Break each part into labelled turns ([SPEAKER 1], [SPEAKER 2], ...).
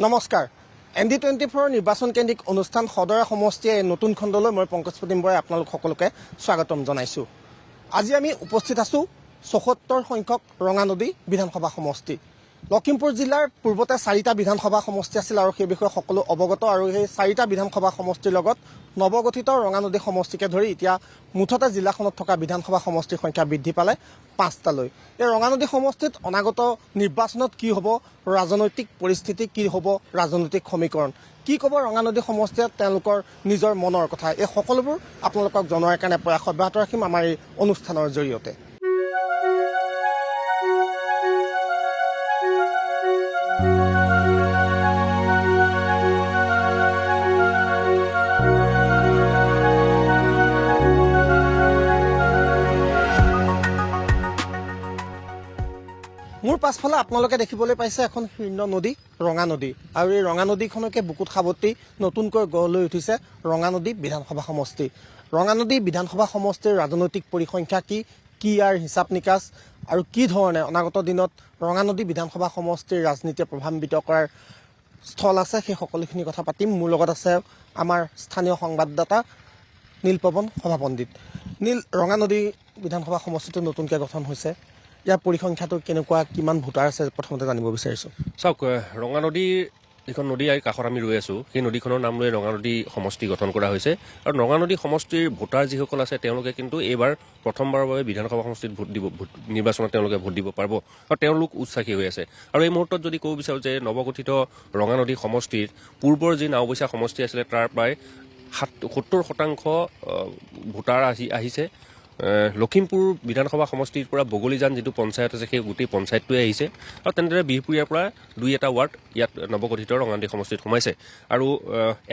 [SPEAKER 1] নমস্কাৰ ND24 নিৰ্বাচন কেন্দ্ৰিক অনুষ্ঠান সদৰে সমষ্টিয়ে নতুন খণ্ডলৈ মই পংকজ প্ৰতিম বৰাই আপোনালোক সকলোকে স্বাগতম জনাইছোঁ। আজি আমি উপস্থিত আছোঁ ৭৪ সংখ্যক ৰঙানদী বিধানসভা সমষ্টি। লখিমপুৰ জিলাৰ পূৰ্বতে 4টা বিধানসভা সমষ্টি আছিল আৰু সেই বিষয়ে সকলো অৱগত আৰু সেই 4টা বিধানসভা সমষ্টিৰ লগত নৱগঠিত ৰঙানদী সমষ্টিকে ধৰি এতিয়া মুঠতে জিলাখনত থকা বিধানসভা সমষ্টিৰ সংখ্যা বৃদ্ধি পালে 5টালৈ। এই ৰঙানদী সমষ্টিত অনাগত নিৰ্বাচনত কি হ'ব, ৰাজনৈতিক পৰিস্থিতি কি হ'ব, ৰাজনৈতিক সমীকৰণ কি ক'ব ৰঙানদী সমষ্টিয়ে তেওঁলোকৰ নিজৰ মনৰ কথা, এই সকলোবোৰ আপোনালোকক জনোৱাৰ কাৰণে প্ৰয়াস অব্যাহত ৰাখিম আমাৰ এই অনুষ্ঠানৰ জৰিয়তে। মোৰ পাছফালে আপোনালোকে দেখিবলৈ পাইছে এখন শূন্য নদী ৰঙানদী, আৰু এই ৰঙানদীখনকে বুকুত সাৱটি নতুনকৈ গঢ় লৈ উঠিছে ৰঙানদী বিধানসভা সমষ্টি। ৰঙানদী বিধানসভা সমষ্টিৰ ৰাজনৈতিক পৰিসংখ্যা কি ইয়াৰ হিচাপ নিকাচ আৰু কি ধৰণে অনাগত দিনত ৰঙানদী বিধানসভা সমষ্টিৰ ৰাজনীতিয়ে প্ৰভাৱান্বিত কৰাৰ স্থল আছে, সেই সকলোখিনি কথা পাতিম। মোৰ লগত আছে আমাৰ স্থানীয় সংবাদদাতা নীলপৱন সভাপণ্ডিত। নীল, ৰঙানদী বিধানসভা সমষ্টিটো নতুনকৈ গঠন হৈছে, ইয়াৰ পৰিসংখ্যাটো কেনেকুৱা, কিমান ভোটাৰ আছে প্ৰথমতে জানিব বিচাৰিছোঁ।
[SPEAKER 2] চাওক, ৰঙানদীৰ যিখন নদী কাষত আমি ৰৈ আছোঁ, সেই নদীখনৰ নাম লৈ ৰঙানদী সমষ্টি গঠন কৰা হৈছে। আৰু ৰঙানদী সমষ্টিৰ ভোটাৰ যিসকল আছে তেওঁলোকে কিন্তু এইবাৰ প্ৰথমবাৰৰ বাবে বিধানসভা সমষ্টিত নিৰ্বাচনত তেওঁলোকে ভোট দিব পাৰিব আৰু তেওঁলোক উৎসাহী হৈ আছে। আৰু এই মুহূৰ্তত যদি ক'ব বিচাৰোঁ যে নৱগঠিত ৰঙানদী সমষ্টিৰ পূৰ্বৰ যি নাওবৈচা সমষ্টি আছিলে তাৰ প্ৰায় 70% ভোটাৰ আহিছে। লখিমপুৰ বিধানসভা সমষ্টিৰ পৰা বগলীজান যিটো পঞ্চায়ত আছে সেই গোটেই পঞ্চায়তটোৱে আহিছে, আৰু তেনেদৰে বিহপুৰীয়াৰ পৰা 2এটা ৱাৰ্ড ইয়াত নৱগঠিত ৰঙানদী সমষ্টিত সোমাইছে। আৰু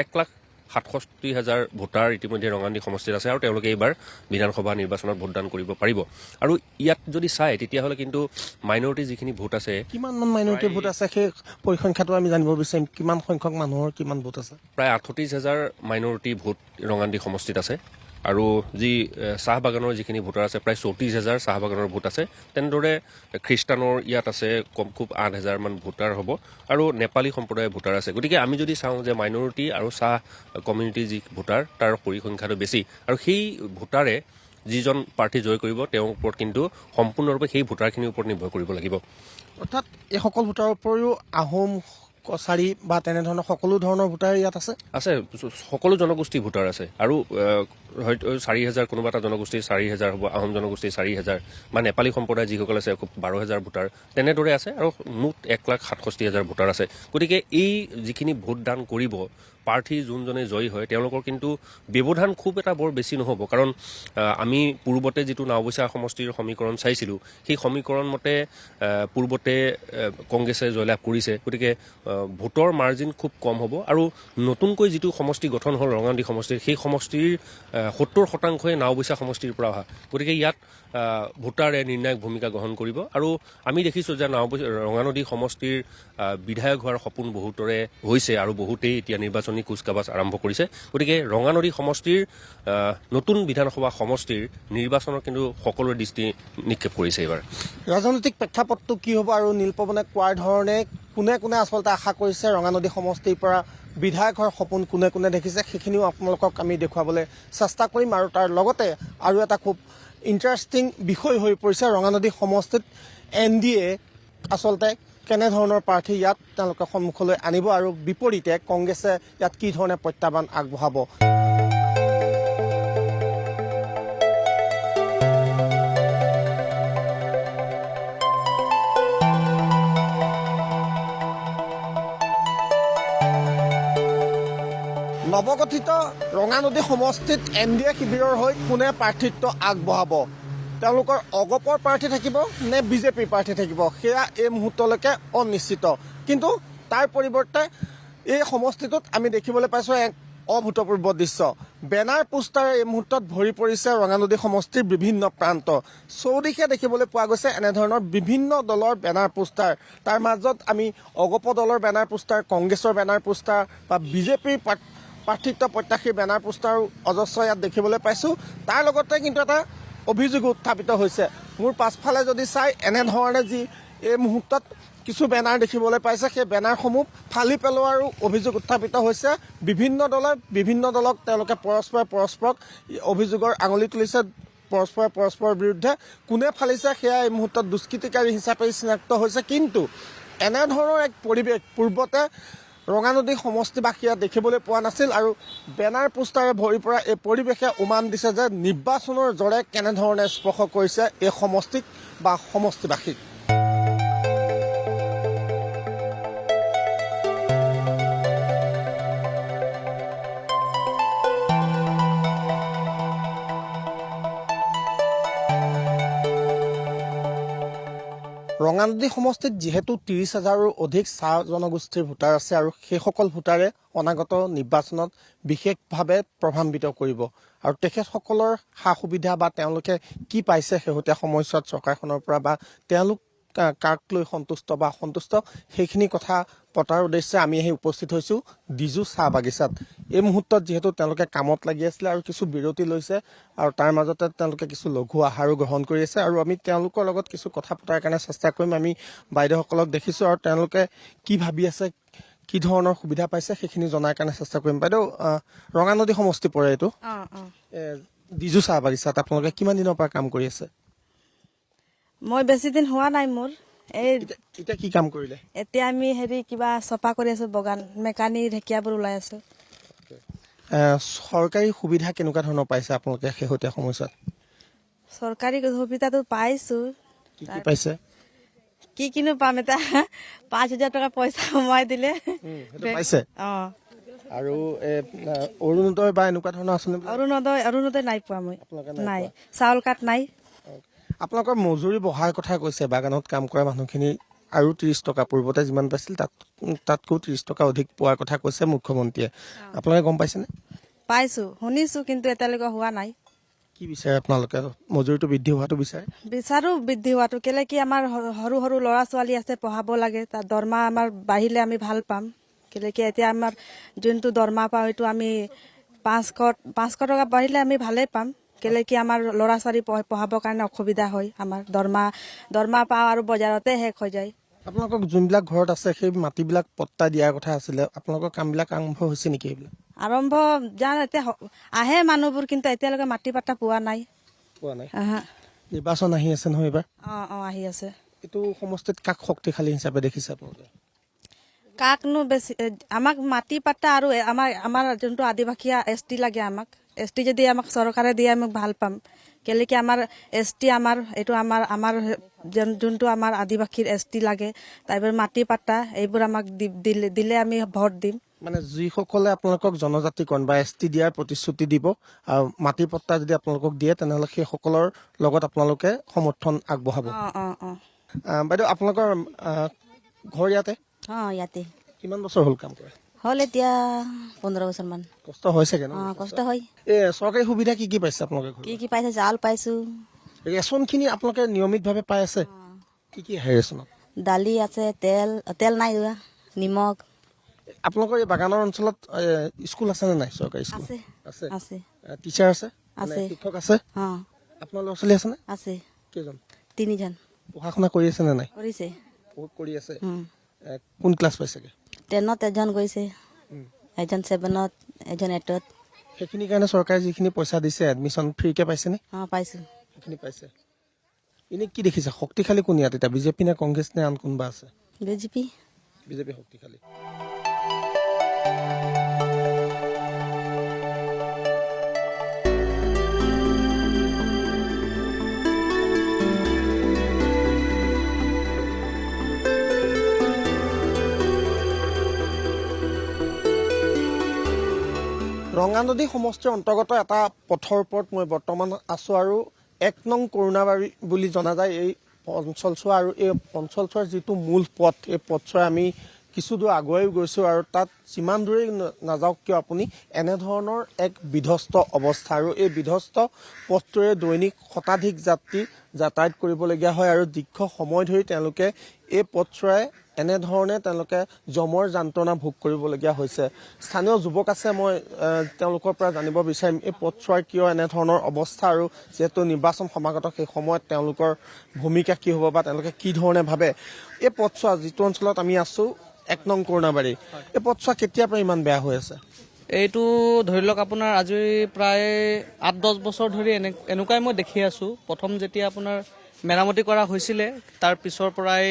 [SPEAKER 2] 1,67,000 ভোটাৰ ইতিমধ্যে ৰঙানদী সমষ্টিত আছে আৰু তেওঁলোকে এইবাৰ বিধানসভা নিৰ্বাচনত ভোটদান কৰিব পাৰিব। আৰু ইয়াত যদি চায় তেতিয়াহ'লে কিন্তু মাইনৰিটি যিখিনি ভোট আছে,
[SPEAKER 1] কিমানমান মাইনৰিটি ভোট আছে সেই পৰিসংখ্যাটো আমি জানিব বিচাৰিম। কিমান সংখ্যক মানুহৰ কিমান ভোট আছে?
[SPEAKER 2] প্ৰায় 38,000 মাইনৰিটি ভোট ৰঙানদী সমষ্টিত আছে। আৰু যি চাহ বাগানৰ যিখিনি ভোটাৰ আছে প্ৰায় 34,000 চাহ বাগানৰ ভোট আছে। তেনেদৰে খ্ৰীষ্টানৰ ইয়াত আছে খুব 8,000 মান ভোটাৰ হ'ব, আৰু নেপালী সম্প্ৰদায়ৰ ভোটাৰ আছে। গতিকে আমি যদি চাওঁ যে মাইনৰিটি আৰু চাহ কমিউনিটিৰ যি ভোটাৰ তাৰ পৰিসংখ্যাটো বেছি, আৰু সেই ভোটাৰে যিজন প্ৰাৰ্থী জয় কৰিব তেওঁৰ ওপৰত কিন্তু সম্পূৰ্ণৰূপে সেই ভোটাৰখিনিৰ ওপৰত নিৰ্ভৰ কৰিব লাগিব।
[SPEAKER 1] অৰ্থাৎ এইসকল ভোটাৰৰ উপৰিও আহোম, কছাৰী বা তেনেধৰণৰ সকলো ধৰণৰ ভোটাৰ ইয়াত আছে।
[SPEAKER 2] সকলো জনগোষ্ঠীৰ ভোটাৰ আছে, আৰু হয়তো 4,000 কোনোবা এটা জনগোষ্ঠীৰ 4,000 হ'ব, আহোম জনগোষ্ঠীৰ 4,000 বা নেপালী সম্প্ৰদায় যিসকল আছে খুব 12,000 ভোটাৰ তেনেদৰে আছে, আৰু মুঠ 1,67,000 ভোটাৰ আছে। গতিকে এই যিখিনি ভোটদান কৰিব প্ৰাৰ্থী যোনজনে জয়ী হয় তেওঁলোকৰ কিন্তু ব্যৱধান খুব এটা বৰ বেছি নহ'ব। কাৰণ আমি পূৰ্বতে যিটো নাওবৈচা সমষ্টিৰ সমীকৰণ চাইছিলোঁ সেই সমীকৰণ মতে পূৰ্বতে কংগ্ৰেছে জয়লাভ কৰিছে। গতিকে ভোটৰ মাৰ্জিন খুব কম হ'ব, আৰু নতুনকৈ যিটো সমষ্টি গঠন হ'ল ৰঙানদী সমষ্টিৰ, সেই সমষ্টিৰ 70%ই নাওবৈচা সমষ্টিৰ পৰা অহা। গতিকে ইয়াত ভোটাৰে নিৰ্ণায়ক ভূমিকা গ্ৰহণ কৰিব। আৰু আমি দেখিছোঁ যে ৰঙানদী সমষ্টিৰ বিধায়ক হোৱাৰ সপোন বহুতৰে হৈছে, আৰু বহুতেই এতিয়া নিৰ্বাচনী কুচকাৱাজ আৰম্ভ কৰিছে। গতিকে ৰঙানদী সমষ্টিৰ নতুন বিধানসভা সমষ্টিৰ নিৰ্বাচনত কিন্তু সকলোৰে দৃষ্টি নিক্ষেপ কৰিছে এইবাৰ।
[SPEAKER 1] ৰাজনৈতিক প্ৰেক্ষাপটটো কি হ'ব, আৰু নীলপৱনে কোৱাৰ ধৰণে কোনে কোনে আচলতে আশা কৰিছে ৰঙানদী সমষ্টিৰ পৰা বিধায়ক হোৱাৰ সপোন কোনে কোনে দেখিছে, সেইখিনিও আপোনালোকক আমি দেখুৱাবলৈ চেষ্টা কৰিম। আৰু তাৰ লগতে আৰু এটা খুব ইণ্টাৰেষ্টিং বিষয় হৈ পৰিছে, ৰঙানদী সমষ্টিত NDA আচলতে কেনেধৰণৰ প্ৰাৰ্থী ইয়াত তেওঁলোকে সন্মুখলৈ আনিব, আৰু বিপৰীতে কংগ্ৰেছে ইয়াত কি ধৰণে প্ৰত্যাহ্বান আগবঢ়াব। নৱগঠিত ৰঙানদী সমষ্টিত NDA শিবিৰৰ হৈ কোনে প্ৰাৰ্থিত্ব আগবঢ়াব, তেওঁলোকৰ অগপৰ প্ৰাৰ্থী থাকিব নে বিজেপিৰ প্ৰাৰ্থী থাকিব, সেয়া এই মুহূৰ্তলৈকে অনিশ্চিত। কিন্তু তাৰ পৰিৱৰ্তে এই সমষ্টিটোত আমি দেখিবলৈ পাইছোঁ এক অভূতপূৰ্ব দৃশ্য। বেনাৰ পোষ্টাৰে এই মুহূৰ্তত ভৰি পৰিছে ৰঙানদী সমষ্টিৰ বিভিন্ন প্ৰান্ত। চৌদিশে দেখিবলৈ পোৱা গৈছে এনেধৰণৰ বিভিন্ন দলৰ বেনাৰ পোষ্টাৰ। তাৰ মাজত আমি অগপ দলৰ বেনাৰ পোষ্টাৰ, কংগ্ৰেছৰ বেনাৰ পোষ্টাৰ বা বিজেপিৰ প্ৰাৰ্থিত্ব প্ৰত্যাশীৰ বেনাৰ পোষ্টাৰো অজস্ৰ ইয়াত দেখিবলৈ পাইছোঁ। তাৰ লগতে কিন্তু এটা অভিযোগ উত্থাপিত হৈছে। মোৰ পাছফালে যদি চাই এনেধৰণে যি এই মুহূৰ্তত কিছু বেনাৰ দেখিবলৈ পাইছে। সেই বেনাৰসমূহ ফালি পেলোৱাৰো অভিযোগ উত্থাপিত হৈছে। বিভিন্ন দলক তেওঁলোকে পৰস্পৰক অভিযোগৰ আঙুলি তুলিছে। পৰস্পৰৰ বিৰুদ্ধে কোনে ফালিছে সেয়া এই মুহূৰ্তত দুষ্কৃতিকাৰী হিচাপে চিনাক্ত হৈছে। কিন্তু এনেধৰণৰ এক পৰিৱেশ পূৰ্বতে ৰঙানদী সমষ্টিবাসীয়ে দেখিবলৈ পোৱা নাছিল আৰু বেনাৰ পোষ্টাৰে ভৰি পৰা এই পৰিৱেশে উমান দিছে যে নিৰ্বাচনৰ জৰে কেনেধৰণে স্পৰ্শ কৰিছে এই সমষ্টিক বা সমষ্টিবাসীক। ৰঙানদী সমষ্টিত যিহেতু 30,000ৰো অধিক চাহ জনগোষ্ঠীৰ ভোটাৰ আছে আৰু সেইসকল ভোটাৰে অনাগত নিৰ্বাচনত বিশেষভাৱে প্ৰভাৱান্বিত কৰিব আৰু তেখেতসকলৰ সা সুবিধা বা তেওঁলোকে কি পাইছে শেহতীয়া সময়ছোৱাত চৰকাৰখনৰ পৰা বা তেওঁলোক কাক লৈ সন্তুষ্ট বা অসন্তুষ্ট সেইখিনি কথা পতাৰ উদ্দেশ্যে আমি আহি উপস্থিত হৈছোঁ ডিজু চাহ বাগিচাত। এই মুহূৰ্তত যিহেতু তেওঁলোকে কামত লাগি আছিলে আৰু কিছু বিৰতি লৈছে আৰু তাৰ মাজতে তেওঁলোকে কিছু লঘু আহাৰো গ্ৰহণ কৰি আছে আৰু আমি তেওঁলোকৰ লগত কিছু কথা পতাৰ কাৰণে চেষ্টা কৰিম। আমি বাইদেউসকলক দেখিছোঁ আৰু তেওঁলোকে কি ভাবি আছে, কি ধৰণৰ সুবিধা পাইছে সেইখিনি জনাৰ কাৰণে চেষ্টা কৰিম। বাইদেউ, ৰঙানদী সমষ্টি পৰে এইটো ডিজু চাহ বাগিচাত আপোনালোকে কিমান দিনৰ পৰা কাম কৰি আছে?
[SPEAKER 3] মই বেছি দিন হোৱা নাই মোৰ।
[SPEAKER 1] এতিয়া কি কাম কৰিলে?
[SPEAKER 3] এতিয়া আমি কিবা চফা কৰি আছো, বগান মেকানি ঢেকীয়াবোৰ ওলাই আছো।
[SPEAKER 1] চৰকাৰী সুবিধা কেনেকুৱা ধৰণৰ পাইছে আপোনালোকে শেহতীয়া সময়ছোৱাত?
[SPEAKER 3] চৰকাৰী সুবিধাটো পাইছো।
[SPEAKER 1] কি পাইছে?
[SPEAKER 3] কি কিনো পাম, এটা 5,000 টকা পইচা সোমাই দিলে
[SPEAKER 1] পাইছে। আৰু অৰুণোদয় বা এনেকুৱা ধৰণৰ আঁচনি?
[SPEAKER 3] অৰুণোদয় নাই পোৱা মই, নাই। চাউল কাৰ্ড নাই।
[SPEAKER 1] আপোনালোকৰ মজুৰি বঢ়াৰ কথা কৈছে। বাগানত কাম কৰা মানুহখিনি আৰু 30 টকা পূৰ্বতে যিমান পাইছিল তাতকৈ 30 টকা অধিক পোৱাৰ কথা কৈছে মুখ্যমন্ত্ৰীয়ে। আপোনালোকে গম পাইছেনে?
[SPEAKER 3] পাইছো, শুনিছো, কিন্তু এতিয়ালৈকে হোৱা নাই।
[SPEAKER 1] কি বিচাৰে আপোনালোকে? মজুৰিটো বৃদ্ধি হোৱাটো বিচাৰে?
[SPEAKER 3] বিচাৰো বৃদ্ধি হোৱাটো। কেলে কি আমাৰ সৰু সৰু ল'ৰা ছোৱালী আছে, পঢ়াব লাগে। তাৰ দৰমহা আমাৰ বাঢ়িলে আমি ভাল পাম। কেলে কি এতিয়া আমাৰ যোনটো দৰমহা পাওঁ সেইটো আমি 500 টকা বাঢ়িলে আমি ভালেই পাম। কেলে কি আমাৰ ল'ৰা ছোৱালী পঢ়াবৰ কাৰণে অসুবিধা হয়। আমাৰ দৰমহা পাওঁ আৰু বজাৰতে শেষ হৈ যায়।
[SPEAKER 1] আপোনালোকক যোনবিলাক ঘৰত আছে সেই মাটিবিলাক পট্টা দিয়াৰ কথা আছিলে, আপোনালোকৰ কামবিলাক আৰম্ভ হৈছে নেকি? এইবিলাক
[SPEAKER 3] আৰম্ভ এতিয়া আহে মানুহবোৰ, কিন্তু এতিয়ালৈকে মাটি পাট্টা পোৱা নাই।
[SPEAKER 1] নিৰ্বাচন আহি আছে নহয় এইবাৰ?
[SPEAKER 3] আহি আছে।
[SPEAKER 1] এইটো সমষ্টিত কাক শক্তিশালী হিচাপে দেখিছে আপোনালোকে?
[SPEAKER 3] কাকনো বেছি? আমাক মাটি পাট্টা আৰু আমাৰ যোনটো আদিবাসী ST লাগে। আমাক ST যদি আমাক চৰকাৰে দিয়ে আমি ভাল পাম। কেলে কি আমাৰ ST এইটো আমাৰ যোনটো আমাৰ আদিবাসীৰ ST লাগে, তাৰপৰা মাটি পাট্টা এইবোৰ আমাক দিলে আমি ভোট দিম।
[SPEAKER 1] মানে যিসকলে আপোনালোকক জনজাতিকৰণ বা ST দিয়াৰ প্ৰতিশ্ৰুতি দিব আৰু মাটি পট্টা যদি আপোনালোকক দিয়ে তেনেহ'লে সেইসকলৰ লগত আপোনালোকে সমৰ্থন আগবঢ়াব। বাইদেউ, আপোনালোকৰ ঘৰ ইয়াতে?
[SPEAKER 3] ইয়াতে।
[SPEAKER 1] কিমান বছৰ হ'ল কাম কৰে?
[SPEAKER 3] হ'ল এতিয়া 15 বছৰ মান।
[SPEAKER 1] কষ্ট হয় চাগে ন?
[SPEAKER 3] কষ্ট হয়।
[SPEAKER 1] চৰকাৰী সুবিধা কি কি পাইছে আপোনালোকে?
[SPEAKER 3] কি পাইছে? চাউল পাইছো।
[SPEAKER 1] ৰেচনখিনি আপোনালোকে নিয়মিতভাৱে পাই আছে? কি কি আহে ৰেচনত?
[SPEAKER 3] দালি আছে, তেল নাই, নিমখ।
[SPEAKER 1] আপোনালোকৰ এই বাগানৰ অঞ্চলত স্কুল আছে নে নাই? চৰকাৰী স্কুল
[SPEAKER 3] আছে।
[SPEAKER 1] টিচাৰ আছে? শিক্ষক আছে? আপোনাৰ ল'ৰা ছোৱালী আছেনে?
[SPEAKER 3] আছে।
[SPEAKER 1] কেইজন?
[SPEAKER 3] 3জন।
[SPEAKER 1] পঢ়া শুনা কৰি আছে নে নাই?
[SPEAKER 3] কৰিছে।
[SPEAKER 1] বহুত কৰি আছে। কোন ক্লাছ পাইছেগে?
[SPEAKER 3] 10ত এজন গৈছে, এজন 7ত, এজন 8ত।
[SPEAKER 1] সেইখিনিৰ কাৰণে চৰকাৰে যিখিনি পইচা দিছে এডমিশ্যন ফ্ৰীকে পাইছেনে?
[SPEAKER 3] পাইছো।
[SPEAKER 1] সেইখিনি পাইছে। এনেই কি দেখিছে শক্তিশালী কোন ইয়াত এতিয়া? বিজেপি নে কংগ্ৰেছ নে আন কোনোবা আছে?
[SPEAKER 3] বিজেপি
[SPEAKER 1] শক্তিশালী। ৰঙানদী সমষ্টিৰ অন্তৰ্গত এটা পথৰ ওপৰত মই বৰ্তমান আছোঁ আৰু 1 নং কৰুণাবাৰী বুলি জনা যায় এই অঞ্চলছোৱা। আৰু এই অঞ্চলছোৱাৰ যিটো মূল পথ, এই পথছোৱাই আমি কিছু দূৰ আগুৱাই গৈছোঁ আৰু তাত যিমান দূৰেই নাযাওক কিয় আপুনি এনেধৰণৰ এক বিধ্বস্ত অৱস্থা। আৰু এই বিধ্বস্ত পথটোৰে দৈনিক শতাধিক যাত্ৰী যাতায়াত কৰিবলগীয়া হয় আৰু দীৰ্ঘ সময় ধৰি তেওঁলোকে এই পথছোৱাই এনেধৰণে তেওঁলোকে যমৰ যন্ত্ৰণা ভোগ কৰিবলগীয়া হৈছে। স্থানীয় যুৱক আছে, মই তেওঁলোকৰ পৰা জানিব বিচাৰিম এই পথছোৱাৰ কিয় এনেধৰণৰ অৱস্থা, আৰু যিহেতু নিৰ্বাচন সমাগত সেই সময়ত তেওঁলোকৰ ভূমিকা কি হ'ব বা তেওঁলোকে কি ধৰণে ভাবে। এই পথছোৱা যিটো অঞ্চলত আমি আছোঁ 1 নং কৰুণাবাৰী, এই পথছোৱা কেতিয়াৰ পৰা ইমান বেয়া হৈ আছে?
[SPEAKER 4] এইটো ধৰি লওক আপোনাৰ আজি প্ৰায় 8-10 বছৰ ধৰি এনেকুৱাই মই দেখি আছোঁ। প্ৰথম যেতিয়া আপোনাৰ মেৰামতি কৰা হৈছিলে তাৰ পিছৰ পৰাই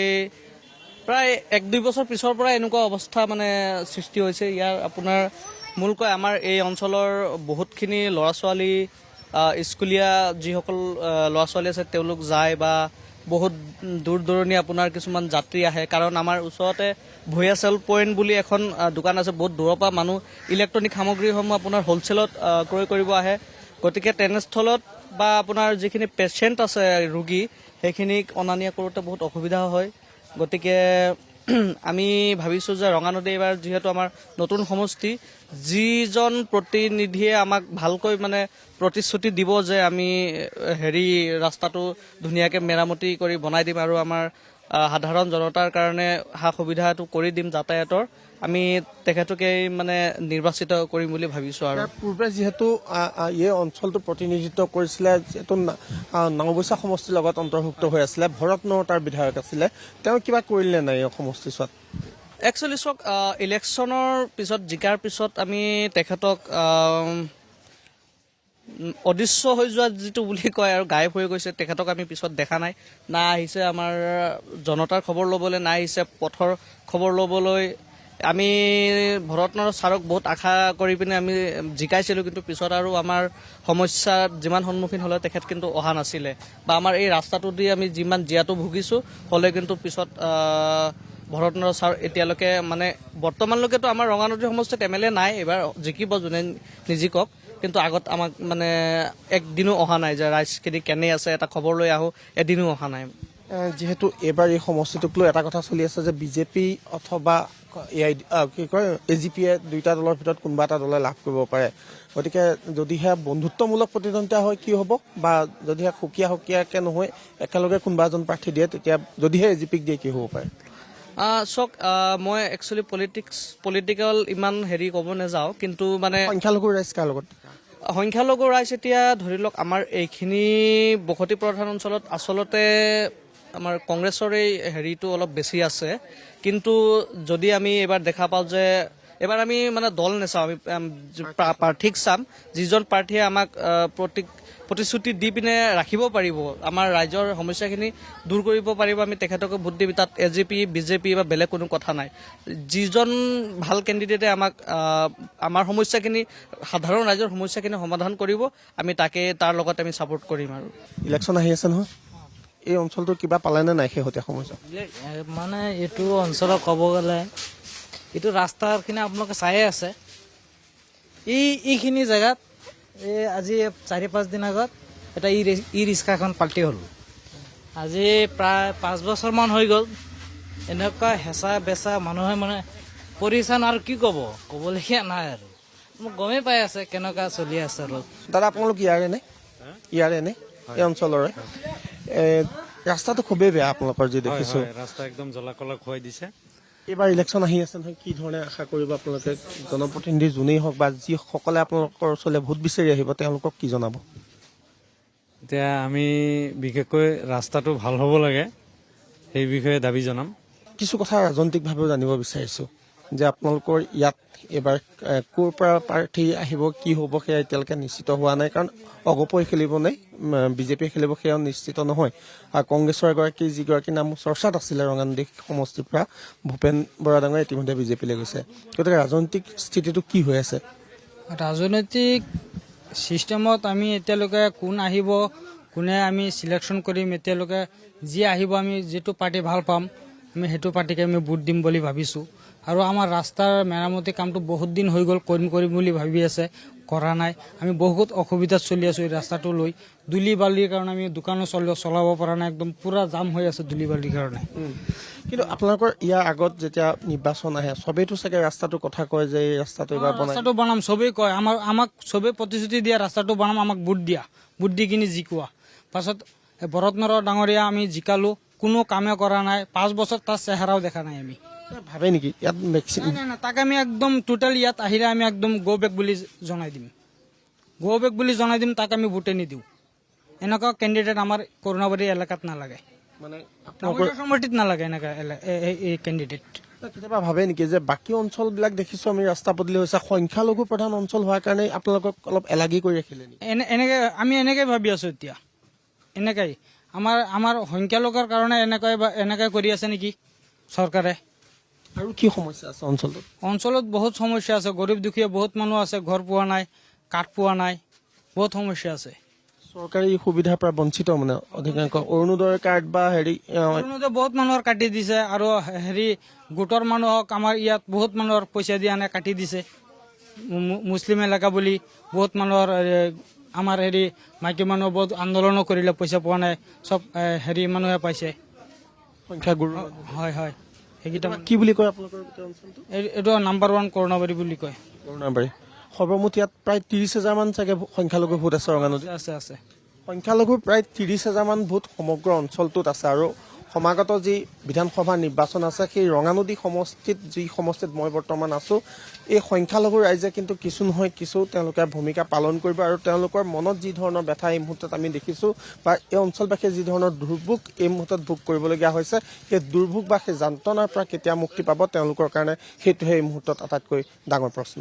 [SPEAKER 4] প্ৰায় 1-2 বছৰ পিছৰ পৰা এনেকুৱা অৱস্থা মানে সৃষ্টি হৈছে। ইয়াৰ আপোনাৰ মূলকৈ আমাৰ এই অঞ্চলৰ বহুতখিনি ল'ৰা ছোৱালী, স্কুলীয়া যিসকল ল'ৰা ছোৱালী আছে তেওঁলোক যায়, বা বহুত দূৰ দূৰণি আপোনাৰ কিছুমান যাত্ৰী আহে। কাৰণ আমাৰ ওচৰতে ভূঞা চেল পইণ্ট বুলি এখন দোকান আছে, বহুত দূৰৰ পৰা মানুহ ইলেক্ট্ৰনিক সামগ্ৰীসমূহ আপোনাৰ হ'লচেলত ক্ৰয় কৰিব আহে। গতিকে তেনেস্থলত বা আপোনাৰ যিখিনি পেচেণ্ট আছে ৰোগী, সেইখিনিক অনা নিয়া কৰোঁতে বহুত অসুবিধা হয়। গতিকে আমি ভাবিছোঁ যে ৰঙানদী এইবাৰ যিহেতু আমাৰ নতুন সমষ্টি, যিজন প্ৰতিনিধিয়ে আমাক ভালকৈ মানে প্ৰতিশ্ৰুতি দিব যে আমি ৰাস্তাটো ধুনীয়াকৈ মেৰামতি কৰি বনাই দিম আৰু আমাৰ সাধাৰণ জনতাৰ কাৰণে সা সুবিধাটো কৰি দিম যাতায়াতৰ, আমি তেখেতকে মানে নিৰ্বাচিত কৰিম বুলি ভাবিছোঁ। আৰু
[SPEAKER 1] পূৰ্বে যিহেতু এই অঞ্চলটো প্ৰতিনিধিত্ব কৰিছিলে, যিহেতু নাওবৈচা সমষ্টিৰ লগত অন্তৰ্ভুক্ত হৈ আছিলে, ভৰত নৰহ তাৰ বিধায়ক আছিলে, তেওঁ কিবা কৰিলে নাই এই সমষ্টিছোৱাত?
[SPEAKER 4] একচুৱেলি চাওক, ইলেকশ্যনৰ পিছত জিকাৰ পিছত আমি তেখেতক অদৃশ্য হৈ যোৱা যিটো বুলি কয় আৰু গায়ব হৈ গৈছে, তেখেতক আমি পিছত দেখা নাই। না আহিছে আমাৰ জনতাৰ খবৰ ল'বলৈ, না আহিছে পথৰ খবৰ ল'বলৈ। আমি ভৰতনৰ ছাৰক বহুত আশা কৰি পিনে আমি জিকাইছিলোঁ, কিন্তু পিছত আৰু আমাৰ সমস্যাত যিমান সন্মুখীন হ'লে তেখেত কিন্তু অহা নাছিলে, বা আমাৰ এই ৰাস্তাটো দি আমি যিমান জীয়াতু ভুগিছোঁ হ'লে কিন্তু পিছত ভৰতনৰ ছাৰ এতিয়ালৈকে মানে বৰ্তমানলৈকেতো আমাৰ ৰঙানদী সমষ্টিত MLA নাই, এইবাৰ জিকিব যোনে নিজিকক, কিন্তু আগত আমাক মানে একদিনো অহা নাই যে ৰাইজখিনি কেনে আছে এটা খবৰ লৈ আহোঁ, এদিনো অহা নাই।
[SPEAKER 1] যিহেতু এইবাৰ এই সমষ্টিটোক লৈ এটা কথা চলি আছে যে বিজেপি অথবা AGP-য়ে দুইটা দলৰ ভিতৰত কোনোবা এটা দলে লাভ কৰিব পাৰে। গতিকে যদিহে বন্ধুত্বমূলক প্ৰতিদ্বন্দ্বিতা হয় কি হ'ব, বা যদিহে সুকীয়াকৈ নহয় একেলগে কোনোবা এজন প্ৰাৰ্থী দিয়ে, তেতিয়া যদিহে AGP-ক দিয়ে কি হ'ব পাৰে?
[SPEAKER 4] চাওক, মই একচুৱেলি পলিটিকেল ইমান ক'ব নাযাওঁ, কিন্তু মানে
[SPEAKER 1] সংখ্যালঘু ৰাইজ কাৰ লগত?
[SPEAKER 4] সংখ্যালঘু ৰাইজ এতিয়া ধৰি লওক আমাৰ এইখিনি বসতি প্ৰধান অঞ্চলত আচলতে আমাৰ কংগ্ৰেছৰ এই অলপ বেছি আছে। কিন্তু যদি আমি এইবাৰ দেখা পাওঁ যে এইবাৰ আমি মানে দল নেচাওঁ, আমি প্ৰাৰ্থীক চাম, যিজন প্ৰাৰ্থীয়ে আমাক প্ৰতিশ্ৰুতি দি পিনে ৰাখিব পাৰিব, আমাৰ ৰাইজৰ সমস্যাখিনি দূৰ কৰিব পাৰিব, আমি তেখেতকে ভোট দিম। তাত AGP, BJP বা বেলেগ কোনো কথা নাই। যিজন ভাল কেণ্ডিডেটে আমাক আমাৰ সমস্যাখিনি, সাধাৰণ ৰাইজৰ সমস্যাখিনি সমাধান কৰিব, আমি তাৰ লগত আমি ছাপোৰ্ট কৰিম। আৰু
[SPEAKER 1] ইলেকশ্যন আহি আছে নহয়, এই অঞ্চলটো কিবা পালেনে নাই শেহতীয়া সমস্যা?
[SPEAKER 5] মানে এইটো অঞ্চলত ক'ব গ'লে এইটো ৰাস্তাখিনি আপোনালোকে চায়ে আছে। এইখিনি জেগাত আজি 4-5 দিন আগত এটা ই ৰিক্সাখন পাল্টি হ'ল। আজি প্ৰায় 5 বছৰমান হৈ গ'ল। এনেকুৱা হেঁচা বেচা মানুহে মানে পৰিচান, আৰু কি ক'বলগীয়া নাই। আৰু মোক গমেই পাই আছে কেনেকুৱা চলি আছে। আৰু
[SPEAKER 1] দাদা আপোনালোক ইয়াৰে নে এই অঞ্চলৰে? ৰাস্তাটো খুবেই বেয়া আপোনালোকৰ যি দেখিছোঁ।
[SPEAKER 6] ৰাস্তা একদম জ্বলা-কলা খুৱাই দিছে।
[SPEAKER 1] এইবাৰ ইলেকশ্যন আহি আছে নহয়, কি ধৰণে আশা কৰিব আপোনালোকে? জনপ্ৰতিনিধি যোনেই হওক বা যিসকলে আপোনালোকৰ ওচৰলৈ ভোট বিচাৰি আহিব তেওঁলোকক কি জনাব?
[SPEAKER 6] এতিয়া আমি বিশেষকৈ ৰাস্তাটো ভাল হ'ব লাগে, সেই বিষয়ে দাবী জনাম।
[SPEAKER 1] কিছু কথা ৰাজনৈতিকভাৱেও জানিব বিচাৰিছোঁ যে আপোনালোকৰ ইয়াত এইবাৰ ক'ৰ পৰা প্ৰাৰ্থী আহিব, কি হ'ব সেয়া এতিয়ালৈকে নিশ্চিত হোৱা নাই। কাৰণ অগপই খেলিব নে বিজেপিয়ে খেলিব সেয়াও নিশ্চিত নহয়। আৰু কংগ্ৰেছৰ যিগৰাকী নাম চৰ্চাত আছিলে ৰঙানদী সমষ্টিৰ পৰা, ভূপেন বৰা ডাঙৰ ইতিমধ্যে বিজেপিলৈ গৈছে। গতিকে ৰাজনৈতিক স্থিতিটো কি হৈ আছে?
[SPEAKER 5] ৰাজনৈতিক ছিষ্টেমত আমি এতিয়ালৈকে কোন আহিব, কোনে আমি চিলেকশ্যন কৰিম, এতিয়ালৈকে যি আহিব আমি যিটো পাৰ্টি ভাল পাম আমি সেইটো পাৰ্টিকে আমি ভোট দিম বুলি ভাবিছোঁ। আৰু আমাৰ ৰাস্তাৰ মেৰামতি কামটো বহুত দিন হৈ গ'ল, কৰিম বুলি ভাবি আছে, কৰা নাই। আমি বহুত অসুবিধাত চলি আছোঁ এই ৰাস্তাটো লৈ। ধূলি বালিৰ কাৰণে আমি দোকানো চলাব পৰা নাই, একদম পুৰা জাম হৈ আছে ধূলি বালিৰ কাৰণে।
[SPEAKER 1] কিন্তু আপোনালোকৰ ইয়াৰ আগত যেতিয়া নিৰ্বাচন আহে চবেইতো চাগে ৰাস্তাটোৰ কথা কয় যে এই ৰাস্তাটো এবাৰ
[SPEAKER 5] ৰাস্তাটো বনাম, চবেই কয়, আমাক চবেই প্ৰতিশ্ৰুতি দিয়া ৰাস্তাটো বনাম, আমাক ভোট দিয়া, ভোট দি কিনি জিকোৱা। পাছত ভৰত নৰহ ডাঙৰীয়া আমি জিকালোঁ, কোনো কামে কৰা নাই 5 বছৰ তাৰ চেহেৰাও দেখা নাই আমি
[SPEAKER 1] ভাবে নেকি ইয়াত মেক্সিমাম
[SPEAKER 5] নাই নাই নাই তাক আমি একদম টোটেল ইয়াত আহিলে আমি একদম গো বেক বুলি জনাই দিম তাক আমি ভোটে নিদিওঁ এনেকুৱা কেণ্ডিডেট আমাৰ কৰুণাবাৰী এলেকাত নালাগে
[SPEAKER 1] মানে
[SPEAKER 5] নামঘৰীয়া সমষ্টিত নালাগে এনেকুৱা এই কেণ্ডিডেট
[SPEAKER 1] কেতিয়াবা ভাবে নেকি যে বাকী অঞ্চলবিলাক দেখিছোঁ আমি ৰাস্তা পদূলি হৈছে সংখ্যালঘু প্ৰধান অঞ্চল হোৱাৰ কাৰণে আপোনালোকক অলপ এলাগী কৰি ৰাখিলে নেকি
[SPEAKER 5] আমি এনেকৈ ভাবি আছো এতিয়া এনেকাই আমাৰ সংখ্যালঘুৰ কাৰণে এনেকৈ কৰি আছে নেকি চৰকাৰে
[SPEAKER 1] আৰু কি সমস্যা আছে
[SPEAKER 5] অঞ্চলত বহুত সমস্যা আছে গৰীব দুখীয়া বহুত মানুহ আছে ঘৰ পোৱা নাই কাঠ পোৱা নাই বহুত সমস্যা আছে
[SPEAKER 1] চৰকাৰী সুবিধাৰ পৰা বঞ্চিত মানে অধিকাংশ অৰুণোদয় কাৰ্ড বা হেৰি
[SPEAKER 5] বহুত মানুহৰ কাটি দিছে আৰু গোটৰ মানুহক আমাৰ ইয়াত বহুত মানুহৰ পইচা দিয়া নাই কাটি দিছে মুছলিম এলেকা বুলি বহুত মানুহৰ আমাৰ মাইকী মানুহ বহুত আন্দোলনো কৰিলে পইচা পোৱা নাই চব মানুহে পাইছে
[SPEAKER 1] সংখ্যাগুৰু
[SPEAKER 5] হয় হয় সেইকেইটা
[SPEAKER 1] কি বুলি কয় আপোনালোকৰ গোটেই অঞ্চলটো
[SPEAKER 5] এইটো নাম্বাৰ 1 কৰুণাবাৰী বুলি কয়
[SPEAKER 1] কৰুণাবাৰী সৰ্বমুঠ ইয়াত প্ৰায় 30,000 মান চাগে সংখ্যালঘু ভোট আছে ৰঙানদী
[SPEAKER 5] আছে
[SPEAKER 1] সংখ্যালঘুৰ প্ৰায় 30,000 মান ভোট সমগ্ৰ অঞ্চলটোত আছে আৰু সমাগত যি বিধানসভা নিৰ্বাচন আছে সেই ৰঙানদী সমষ্টিত মই বৰ্তমান আছোঁ এই সংখ্যালঘু ৰাইজে কিন্তু কিছু নহয় কিছু তেওঁলোকে ভূমিকা পালন কৰিব আৰু তেওঁলোকৰ মনত যি ধৰণৰ ব্যথা এই মুহূৰ্তত আমি দেখিছোঁ বা এই অঞ্চলবাসীয়ে যি ধৰণৰ দুৰ্ভোগ এই মুহূৰ্তত ভোগ কৰিবলগীয়া হৈছে সেই দুৰ্ভোগ বা সেই যান্ত্ৰণাৰ পৰা কেতিয়া মুক্তি পাব তেওঁলোকৰ কাৰণে সেইটোহে এই মুহূৰ্তত আটাইতকৈ ডাঙৰ প্ৰশ্ন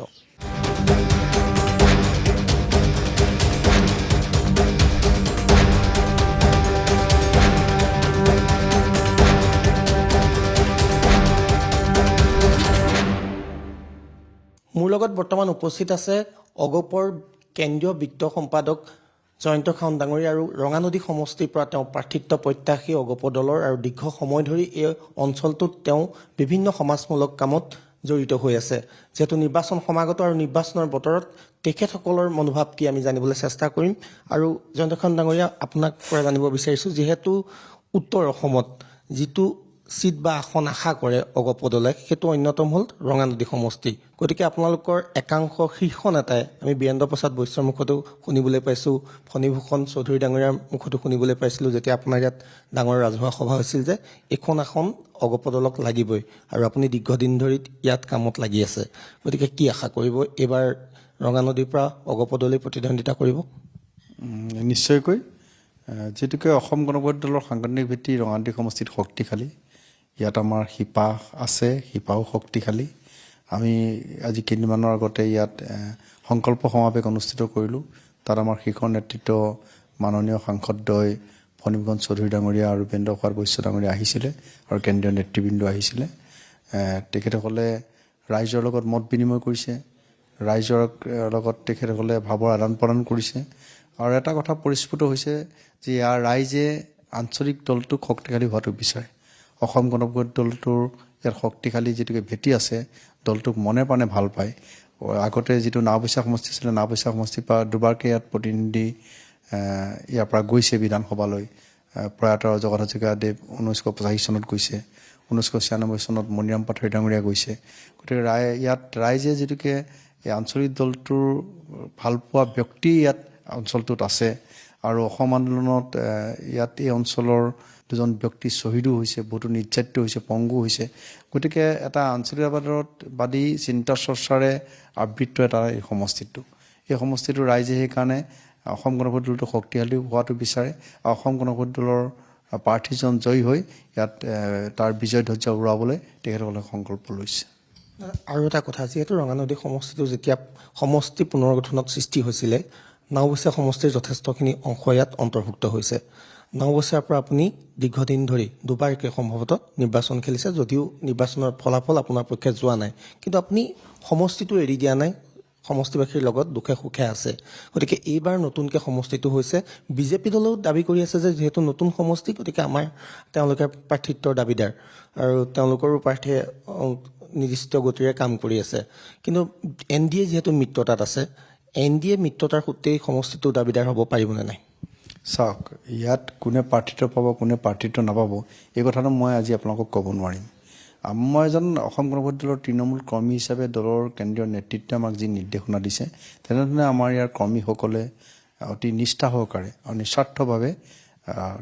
[SPEAKER 1] মোৰ লগত বৰ্তমান উপস্থিত আছে অগপৰ কেন্দ্ৰীয় বিত্ত সম্পাদক জয়ন্ত খাউণ্ড ডাঙৰীয়া আৰু ৰঙানদী সমষ্টিৰ পৰা তেওঁ প্ৰাৰ্থিত্ব প্ৰত্যাশী অগপ দলৰ আৰু দীৰ্ঘ সময় ধৰি এই অঞ্চলটোত তেওঁ বিভিন্ন সমাজমূলক কামত জড়িত হৈ আছে যেহেতু নিৰ্বাচন সমাগত আৰু নিৰ্বাচনৰ বতৰত তেখেতসকলৰ মনোভাৱ কি আমি জানিবলৈ চেষ্টা কৰিম আৰু জয়ন্ত খাউণ্ড ডাঙৰীয়া আপোনাক পৰা জানিব বিচাৰিছোঁ যিহেতু উত্তৰ অসমত যিটো চিট বা আসন আশা কৰে অগপ দলে সেইটো অন্যতম হ'ল ৰঙানদী সমষ্টি গতিকে আপোনালোকৰ একাংশ শীৰ্ষ নেতাই আমি বীৰেন্দ্ৰ প্ৰসাদ বৈশ্যৰ মুখতো শুনিবলৈ পাইছোঁ ফণীভূষণ চৌধুৰী ডাঙৰীয়াৰ মুখতো শুনিবলৈ পাইছিলোঁ যেতিয়া আপোনাৰ ইয়াত ডাঙৰ ৰাজহুৱা সভা হৈছিল যে এইখন আসন অগপ দলক লাগিবই আৰু আপুনি দীৰ্ঘদিন ধৰি ইয়াত কামত লাগি আছে গতিকে কি আশা কৰিব এইবাৰ ৰঙানদীৰ পৰা অগপ দলে প্ৰতিদ্বন্দ্বিতা কৰিব
[SPEAKER 7] নিশ্চয়কৈ যিটোকে অসম গণ পৰিষদ দলৰ সাংগঠনিক ভিত্তি ৰঙানদী সমষ্টিত শক্তিশালী ইয়াত আমাৰ শিপা আছে শিপাও শক্তিশালী আমি আজি কেইদিনমানৰ আগতে ইয়াত সংকল্প সমাৱেশ অনুষ্ঠিত কৰিলোঁ তাত আমাৰ শীৰ্ষ নেতৃত্ব মাননীয় সাংসদদ্বয় ফণীভূষণ চৌধুৰী ডাঙৰীয়া আৰু বীৰেন্দ্ৰ প্ৰসাদ বৈশ্য ডাঙৰীয়া আহিছিলে আৰু কেন্দ্ৰীয় নেতৃবৃন্দ আহিছিলে তেখেতসকলে ৰাইজৰ লগত মত বিনিময় কৰিছে ৰাইজৰ লগত তেখেতসকলে ভাৱৰ আদান প্ৰদান কৰিছে আৰু এটা কথা পৰিস্ফুট হৈছে যে ইয়াৰ ৰাইজে আঞ্চলিক দলটোক শক্তিশালী হোৱাটো বিচাৰে অসম গণ পৰিষদ দলটোৰ ইয়াত শক্তিশালী যিটোকে ভেটি আছে দলটোক মনে প্ৰাণে ভাল পায় আগতে যিটো নাওবৈচা সমষ্টি আছিলে নাওবৈচা সমষ্টিৰ পৰা দুবাৰকৈ ইয়াত প্ৰতিনিধি ইয়াৰ পৰা গৈছে বিধানসভালৈ প্ৰয়াত জগত হাজৰিকাদেৱ 1985 চনত গৈছে 1996 চনত মণিৰাম পাটোৱাৰী ডাঙৰীয়া গৈছে গতিকে ইয়াত ৰাইজে যিটোকে এই আঞ্চলিক দলটোৰ ভালপোৱা ব্যক্তি ইয়াত অঞ্চলটোত আছে আৰু অসম আন্দোলনত ইয়াত এই অঞ্চলৰ দুজন ব্যক্তি শ্বহীদো হৈছে বহুতো নিৰ্যাতিত হৈছে পংগু হৈছে গতিকে এটা আঞ্চলিকবাদী চিন্তা চৰ্চাৰে আবৃত্ত এটা এই সমষ্টিটো ৰাইজে সেইকাৰণে অসম গণ পৰিষদ দলটো শক্তিশালী হোৱাটো বিচাৰে আৰু অসম গণ পৰিষদ দলৰ প্ৰাৰ্থীজন জয়ী হৈ ইয়াত তাৰ বিজয় ধ্বজা উৰুৱাবলৈ তেখেতসকলে সংকল্প লৈছে
[SPEAKER 1] আৰু এটা কথা যিহেতু ৰঙানদী সমষ্টিটো যেতিয়া সমষ্টি পুনৰ্গঠনত সৃষ্টি হৈছিলে নাওবৈচা সমষ্টিৰ যথেষ্টখিনি অংশ ইয়াত অন্তৰ্ভুক্ত হৈছে নাওবৈচাৰ পৰা আপুনি দীৰ্ঘদিন ধৰি দুবাৰকৈ সম্ভৱতঃ নিৰ্বাচন খেলিছে যদিও নিৰ্বাচনৰ ফলাফল আপোনাৰ পক্ষে যোৱা নাই কিন্তু আপুনি সমষ্টিটো এৰি দিয়া নাই সমষ্টিবাসীৰ লগত দুখে সুখে আছে গতিকে এইবাৰ নতুনকৈ সমষ্টিটো হৈছে বিজেপি দলেও দাবী কৰি আছে যে যিহেতু নতুন সমষ্টি গতিকে আমাৰ তেওঁলোকে প্ৰাৰ্থিত্বৰ দাবীদাৰ আৰু তেওঁলোকৰো প্ৰাৰ্থীয়ে নিৰ্দিষ্ট গতিৰে কাম কৰি আছে কিন্তু NDA যিহেতু মিত্ৰতাত আছে NDA মিত্ৰতাৰ সূত্ৰে সমষ্টিটো দাবীদাৰ হ'ব পাৰিবনে নাই
[SPEAKER 7] চাওক ইয়াত কোনে প্ৰাৰ্থিত্ব পাব কোনে প্ৰাৰ্থিত্ব নাপাব এই কথাটো মই আজি আপোনালোকক ক'ব নোৱাৰিম মই এজন অসম গণ পৰিষদ দলৰ তৃণমূল কৰ্মী হিচাপে দলৰ কেন্দ্ৰীয় নেতৃত্বই আমাক যি নিৰ্দেশনা দিছে তেনেধৰণে আমাৰ ইয়াৰ কৰ্মীসকলে অতি নিষ্ঠা সহকাৰে আৰু নিস্বাৰ্থভাৱে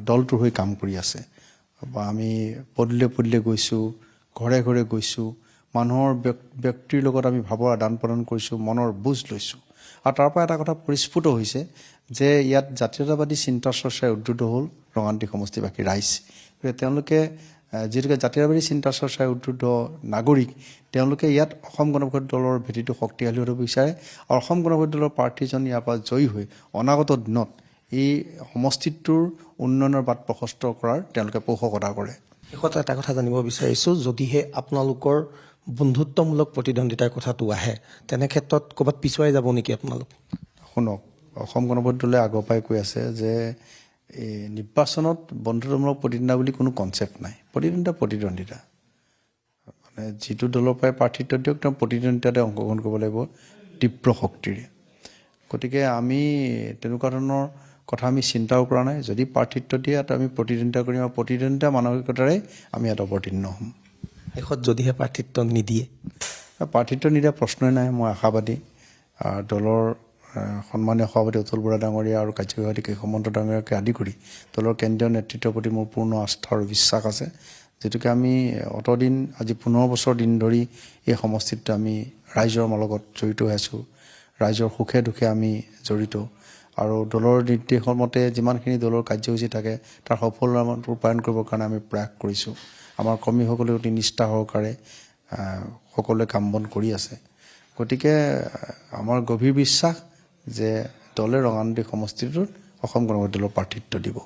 [SPEAKER 7] দলটোৰ হৈ কাম কৰি আছে বা আমি পদূলিয়ে পদূলিয়ে গৈছোঁ, ঘৰে ঘৰে গৈছোঁ, মানুহৰ ব্যক্তিৰ লগত আমি ভাৱৰ আদান প্ৰদান কৰিছোঁ, মনৰ বুজ লৈছোঁ। আৰু তাৰ পৰা এটা কথা পৰিস্ফুট হৈছে যে ইয়াত জাতীয়তাবাদী চিন্তা চৰ্চাই উদ্বুদ্ধ হ'ল ৰঙানদী সমষ্টিবাসী ৰাইজ। গতিকে তেওঁলোকে যিহেতুকে জাতীয়তাবাদী চিন্তা চৰ্চাই উদ্বুদ্ধ নাগৰিক, তেওঁলোকে ইয়াত অসম গণ পৰিষদ দলৰ ভেটিটো শক্তিশালী হ'ব বিচাৰে। আৰু অসম গণ পৰিষদ দলৰ প্ৰাৰ্থীজন ইয়াৰ পৰা জয়ী হৈ অনাগত দিনত এই সমষ্টিটোৰ উন্নয়নৰ বাট প্ৰশস্ত কৰাৰ তেওঁলোকে পোষকতা কৰে।
[SPEAKER 1] শেষত এটা কথা জানিব বিচাৰিছোঁ, যদিহে আপোনালোকৰ বন্ধুত্বমূলক প্ৰতিদ্বন্দ্বিতাৰ কথাটো আহে, তেনে ক্ষেত্ৰত ক'ৰবাত পিছুৱাই যাব নেকি আপোনালোক?
[SPEAKER 7] শুনক, অসম গণ পৰিষদ দলে আগৰ পৰাই কৈ আছে যে এই নিৰ্বাচনত বন্ধুত্বমূলক প্ৰতিদ্বন্দ্বিতা বুলি কোনো কনচেপ্ট নাই। প্ৰতিদ্বন্দ্বিতা মানে যিটো দলৰ পৰাই প্ৰাৰ্থিত্ব দিয়ক তেওঁ প্ৰতিদ্বন্দ্বিতাতে অংশগ্ৰহণ কৰিব লাগিব তীব্ৰ শক্তিৰে। গতিকে আমি তেনেকুৱা ধৰণৰ কথা আমি চিন্তাও কৰা নাই। যদি প্ৰাৰ্থিত্ব দিয়ে তাত আমি প্ৰতিদ্বন্দ্বিতা কৰিম আৰু প্ৰতিদ্বন্দ্বিতা মানসিকতাৰে আমি ইয়াত অৱতীৰ্ণ হ'ম।
[SPEAKER 1] শেষত যদিহে প্ৰাৰ্থিত্ব নিদিয়ে?
[SPEAKER 7] প্ৰাৰ্থিত্ব নিদিয়া প্ৰশ্নই নাই। মই আশাবাদী। দলৰ সন্মানীয় সভাপতি অতুল বৰা ডাঙৰীয়া আৰু কাৰ্যবাহী কেশৱমন্ত ডাঙৰীয়াকে আদি কৰি দলৰ কেন্দ্ৰীয় নেতৃত্বৰ প্ৰতি মোৰ পূৰ্ণ আস্থা আৰু বিশ্বাস আছে। যিটোকে আমি অতদিন আজি 15 বছৰ দিন ধৰি এই সমষ্টিত আমি ৰাইজৰ লগত জড়িত হৈ আছোঁ। ৰাইজৰ সুখে দুখে আমি জড়িত আৰু দলৰ নিৰ্দেশৰ মতে যিমানখিনি দলৰ কাৰ্যসূচী থাকে তাৰ সফল ৰূপায়ণ কৰিবৰ কাৰণে আমি প্ৰয়াস কৰিছোঁ। আমাৰ কৰ্মীসকলে অতি নিষ্ঠা সহকাৰে সকলোৱে কাম বন কৰি আছে। গতিকে আমাৰ গভীৰ বিশ্বাস যে দলে ৰঙানদী সমষ্টিটোত অসম গণ পৰিষদ দলৰ প্ৰাৰ্থিত্ব দিব।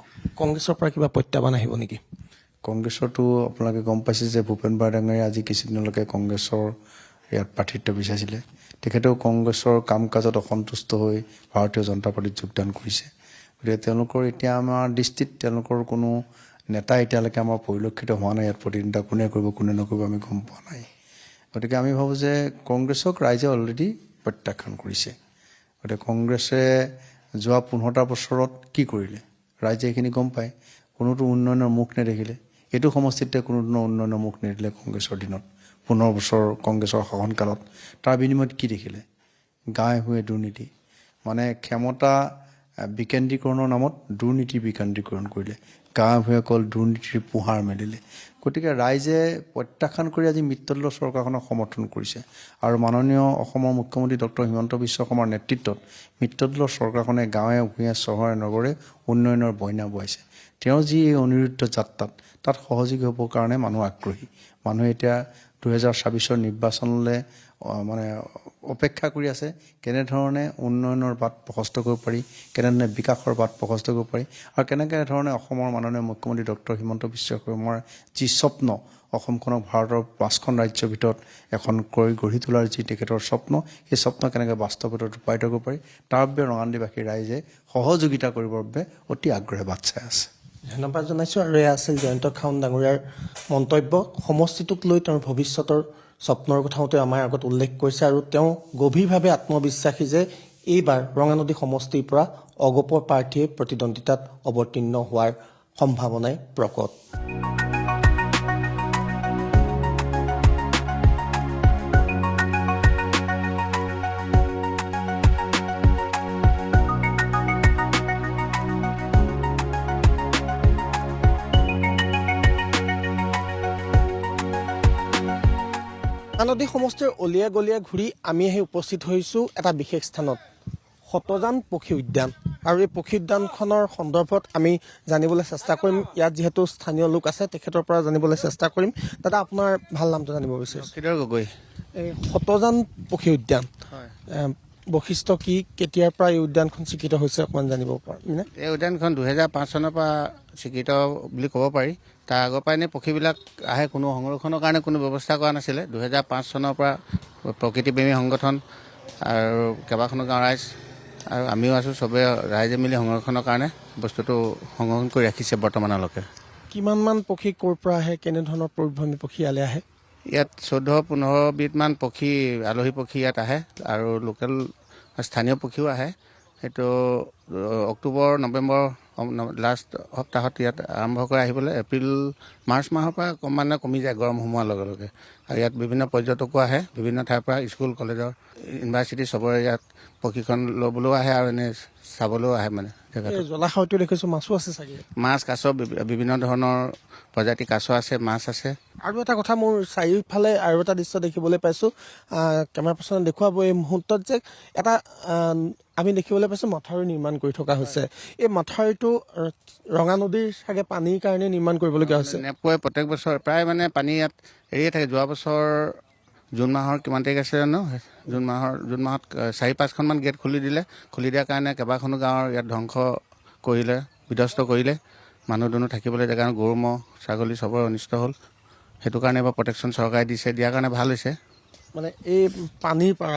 [SPEAKER 1] কংগ্ৰেছৰ পৰা কিবা প্ৰত্যাহ্বান আহিব নেকি?
[SPEAKER 7] কংগ্ৰেছৰতো আপোনালোকে গম পাইছে যে ভূপেন বৰা ডাঙৰীয়া আজি কিছুদিনলৈকে কংগ্ৰেছৰ ইয়াত প্ৰাৰ্থিত্ব বিচাৰিছিলে। তেখেতেও কংগ্ৰেছৰ কাম কাজত অসন্তুষ্ট হৈ ভাৰতীয় জনতা পাৰ্টীত যোগদান কৰিছে। গতিকে তেওঁলোকৰ এতিয়া আমাৰ দৃষ্টিত তেওঁলোকৰ কোনো নেতা এতিয়ালৈকে আমাৰ পৰিলক্ষিত হোৱা নাই। ইয়াত প্ৰতিদ্বন্দ্বিতা কোনে কৰিব কোনে নকৰিব আমি গম পোৱা নাই। গতিকে আমি ভাবোঁ যে কংগ্ৰেছক ৰাইজে অলৰেডি প্ৰত্যাখ্যান কৰিছে। গতিকে কংগ্ৰেছে যোৱা 15টা বছৰত কি কৰিলে ৰাইজে এইখিনি গম পায়। কোনোতো উন্নয়নৰ মুখ নেদেখিলে। এইটো সমষ্টিতে কোনো ধৰণৰ উন্নয়নৰ মুখ নেদিলে কংগ্ৰেছৰ দিনত। 15 বছৰ কংগ্ৰেছৰ শাসনকালত তাৰ বিনিময়ত কি দেখিলে? গাঁৱে ভূঞে দুৰ্নীতি, মানে ক্ষমতা বিকেন্দ্ৰীকৰণৰ নামত দুৰ্নীতি বিকেন্দ্ৰীকৰণ কৰিলে। গাঁৱে ভূঞে অকল দুৰ্নীতিৰ পোহাৰ মেলিলে। গতিকে ৰাইজে প্ৰত্যাখ্যান কৰি আজি মিত্ৰদলৰ চৰকাৰখনক সমৰ্থন কৰিছে আৰু মাননীয় অসমৰ মুখ্যমন্ত্ৰী ডক্টৰ হিমন্ত বিশ্ব শৰ্মাৰ নেতৃত্বত মিত্ৰদলৰ চৰকাৰখনে গাঁৱে ভূঞে চহৰে নগৰে উন্নয়নৰ বইনা বৈছে। তেওঁ যি এই অনিৰুদ্ধ যাত্ৰাত তাত সহযোগী হ'বৰ কাৰণে মানুহ আগ্ৰহী। মানুহে এতিয়া 2024 নিৰ্বাচনলৈ মানে অপেক্ষা কৰি আছে। কেনেধৰণে উন্নয়নৰ বাট প্ৰশস্ত কৰিব পাৰি, কেনেধৰণে বিকাশৰ বাট প্ৰশস্ত কৰিব পাৰি আৰু কেনেধৰণে অসমৰ মাননীয় মুখ্যমন্ত্ৰী ডক্টৰ হিমন্ত বিশ্ব শৰ্মাৰ যি স্বপ্ন, অসমখনক ভাৰতৰ 5খন ৰাজ্যৰ ভিতৰত এখন গঢ়ি তোলাৰ যি তেখেতৰ স্বপ্ন, সেই স্বপ্ন কেনেকৈ বাস্তৱত ৰূপায়িত কৰিব পাৰি তাৰ বাবে ৰঙানদীবাসী ৰাইজে সহযোগিতা কৰিবৰ বাবে অতি আগ্ৰহে বাট চাই আছে।
[SPEAKER 1] ধন্যবাদ জনাইছোঁ। আৰু এয়া আছিল জয়ন্ত খাউণ্ড ডাঙৰীয়াৰ মন্তব্য। সমষ্টিটোক লৈ তেওঁৰ ভৱিষ্যতৰ স্বপ্নৰ কথাও তেওঁ আমাৰ আগত উল্লেখ কৰিছে আৰু তেওঁ গভীৰভাৱে আত্মবিশ্বাসী যে এইবাৰ ৰঙানদী সমষ্টিৰ পৰা অগপ প্ৰাৰ্থীয়ে প্ৰতিদ্বন্দ্বিতাত অৱতীৰ্ণ হোৱাৰ সম্ভাৱনাই প্ৰকট। ৰঙানদী সমষ্টিৰ অলিয়া গলিয়া ঘূৰি আমি আহি উপস্থিত হৈছোঁ এটা বিশেষ স্থানত, শতজান পক্ষী উদ্যান। আৰু এই পক্ষী উদ্যানখনৰ সন্দৰ্ভত আমি জানিবলৈ চেষ্টা কৰিম। ইয়াত যিহেতু স্থানীয় লোক আছে তেখেতৰ পৰা জানিবলৈ চেষ্টা কৰিম। দাদা, আপোনাৰ ভাল নামটো জানিব বিচাৰিছোঁ।
[SPEAKER 8] লক্ষীধৰ গগৈ।
[SPEAKER 1] এই শতজান পক্ষী উদ্যান বৈশিষ্ট্য কি, কেতিয়াৰ পৰা এই উদ্যানখন স্বীকৃত হৈছে অকণমান জানিব পাৰিমনে?
[SPEAKER 8] এই উদ্যানখন 2005 চনৰ পৰা স্বীকৃত বুলি ক'ব পাৰি। তাৰ আগৰ পৰা এনেই পক্ষীবিলাক আহে, কোনো সংৰক্ষণৰ কাৰণে কোনো ব্যৱস্থা কৰা নাছিলে। 2005 চনৰ পৰা প্ৰকৃতিপ্ৰেমী সংগঠন আৰু কেইবাখনো গাঁও ৰাইজ আৰু আমিও আছোঁ, চবে ৰাইজে মিলি সংৰক্ষণৰ কাৰণে বস্তুটো সংৰক্ষণ কৰি ৰাখিছে বৰ্তমানলৈকে।
[SPEAKER 1] কিমানমান পক্ষী ক'ৰ পৰা আহে, কেনেধৰণৰ পৰিভ্ৰমী পক্ষী ইয়ালৈ আহে?
[SPEAKER 8] ইয়াত 14-15 বিধমান পক্ষী, আলহী পক্ষী ইয়াত আহে আৰু লোকেল স্থানীয় পক্ষীও আহে। সেইটো অক্টোবৰ নৱেম্বৰ লাষ্ট সপ্তাহত ইয়াত আৰম্ভ কৰি আহিবলৈ এপ্ৰিল মাৰ্চ মাহৰ পৰা অকণমান কমি যায় গৰম সোমোৱাৰ লগে লগে। আৰু ইয়াত বিভিন্ন পৰ্যটকো আহে, বিভিন্ন ঠাইৰ পৰা স্কুল কলেজৰ ইউনিভাৰ্চিটি চবৰে ইয়াত প্ৰশিক্ষণ ল'বলৈও আহে আৰু এনেই চাবলৈও আহে মানে জেগাটো।
[SPEAKER 1] জলাশয়টো দেখিছোঁ মাছো আছে চাগে।
[SPEAKER 8] মাছ কাছ বিভিন্ন ধৰণৰ প্ৰজাতি কাছ আছে, মাছ আছে।
[SPEAKER 1] আৰু এটা কথা, মোৰ চাৰিওফালে আৰু এটা দৃশ্য দেখিবলৈ পাইছোঁ, কেমেৰা পাৰ্চনে দেখুৱাব এই মুহূৰ্তত যে এটা আমি দেখিবলৈ পাইছোঁ মথাউৰি নিৰ্মাণ কৰি থকা হৈছে। এই মথাউৰিটো ৰঙা নদীৰ চাগে পানীৰ কাৰণে নিৰ্মাণ কৰিবলগীয়া হৈছে।
[SPEAKER 8] নেপোৱাই প্ৰত্যেক বছৰ প্ৰায় মানে পানী ইয়াত এৰিয়ে থাকে। যোৱা বছৰ জুন মাহৰ কিমান তাৰিখ আছে জানো, জুন মাহত 4-5খনমান গেট খুলি দিয়াৰ কাৰণে কেইবাখনো গাঁৱৰ ইয়াত ধ্বংস কৰিলে, বিধ্বস্ত কৰিলে। মানুহ দুনুহ থাকিবলৈ জেগা, গৰু ম'হ ছাগলী চবৰে অনিষ্ট হ'ল। সেইটো কাৰণে এবাৰ প্ৰটেকশ্যন চৰকাৰে দিয়াৰ কাৰণে ভাল হৈছে।
[SPEAKER 1] মানে এই পানীৰ পৰা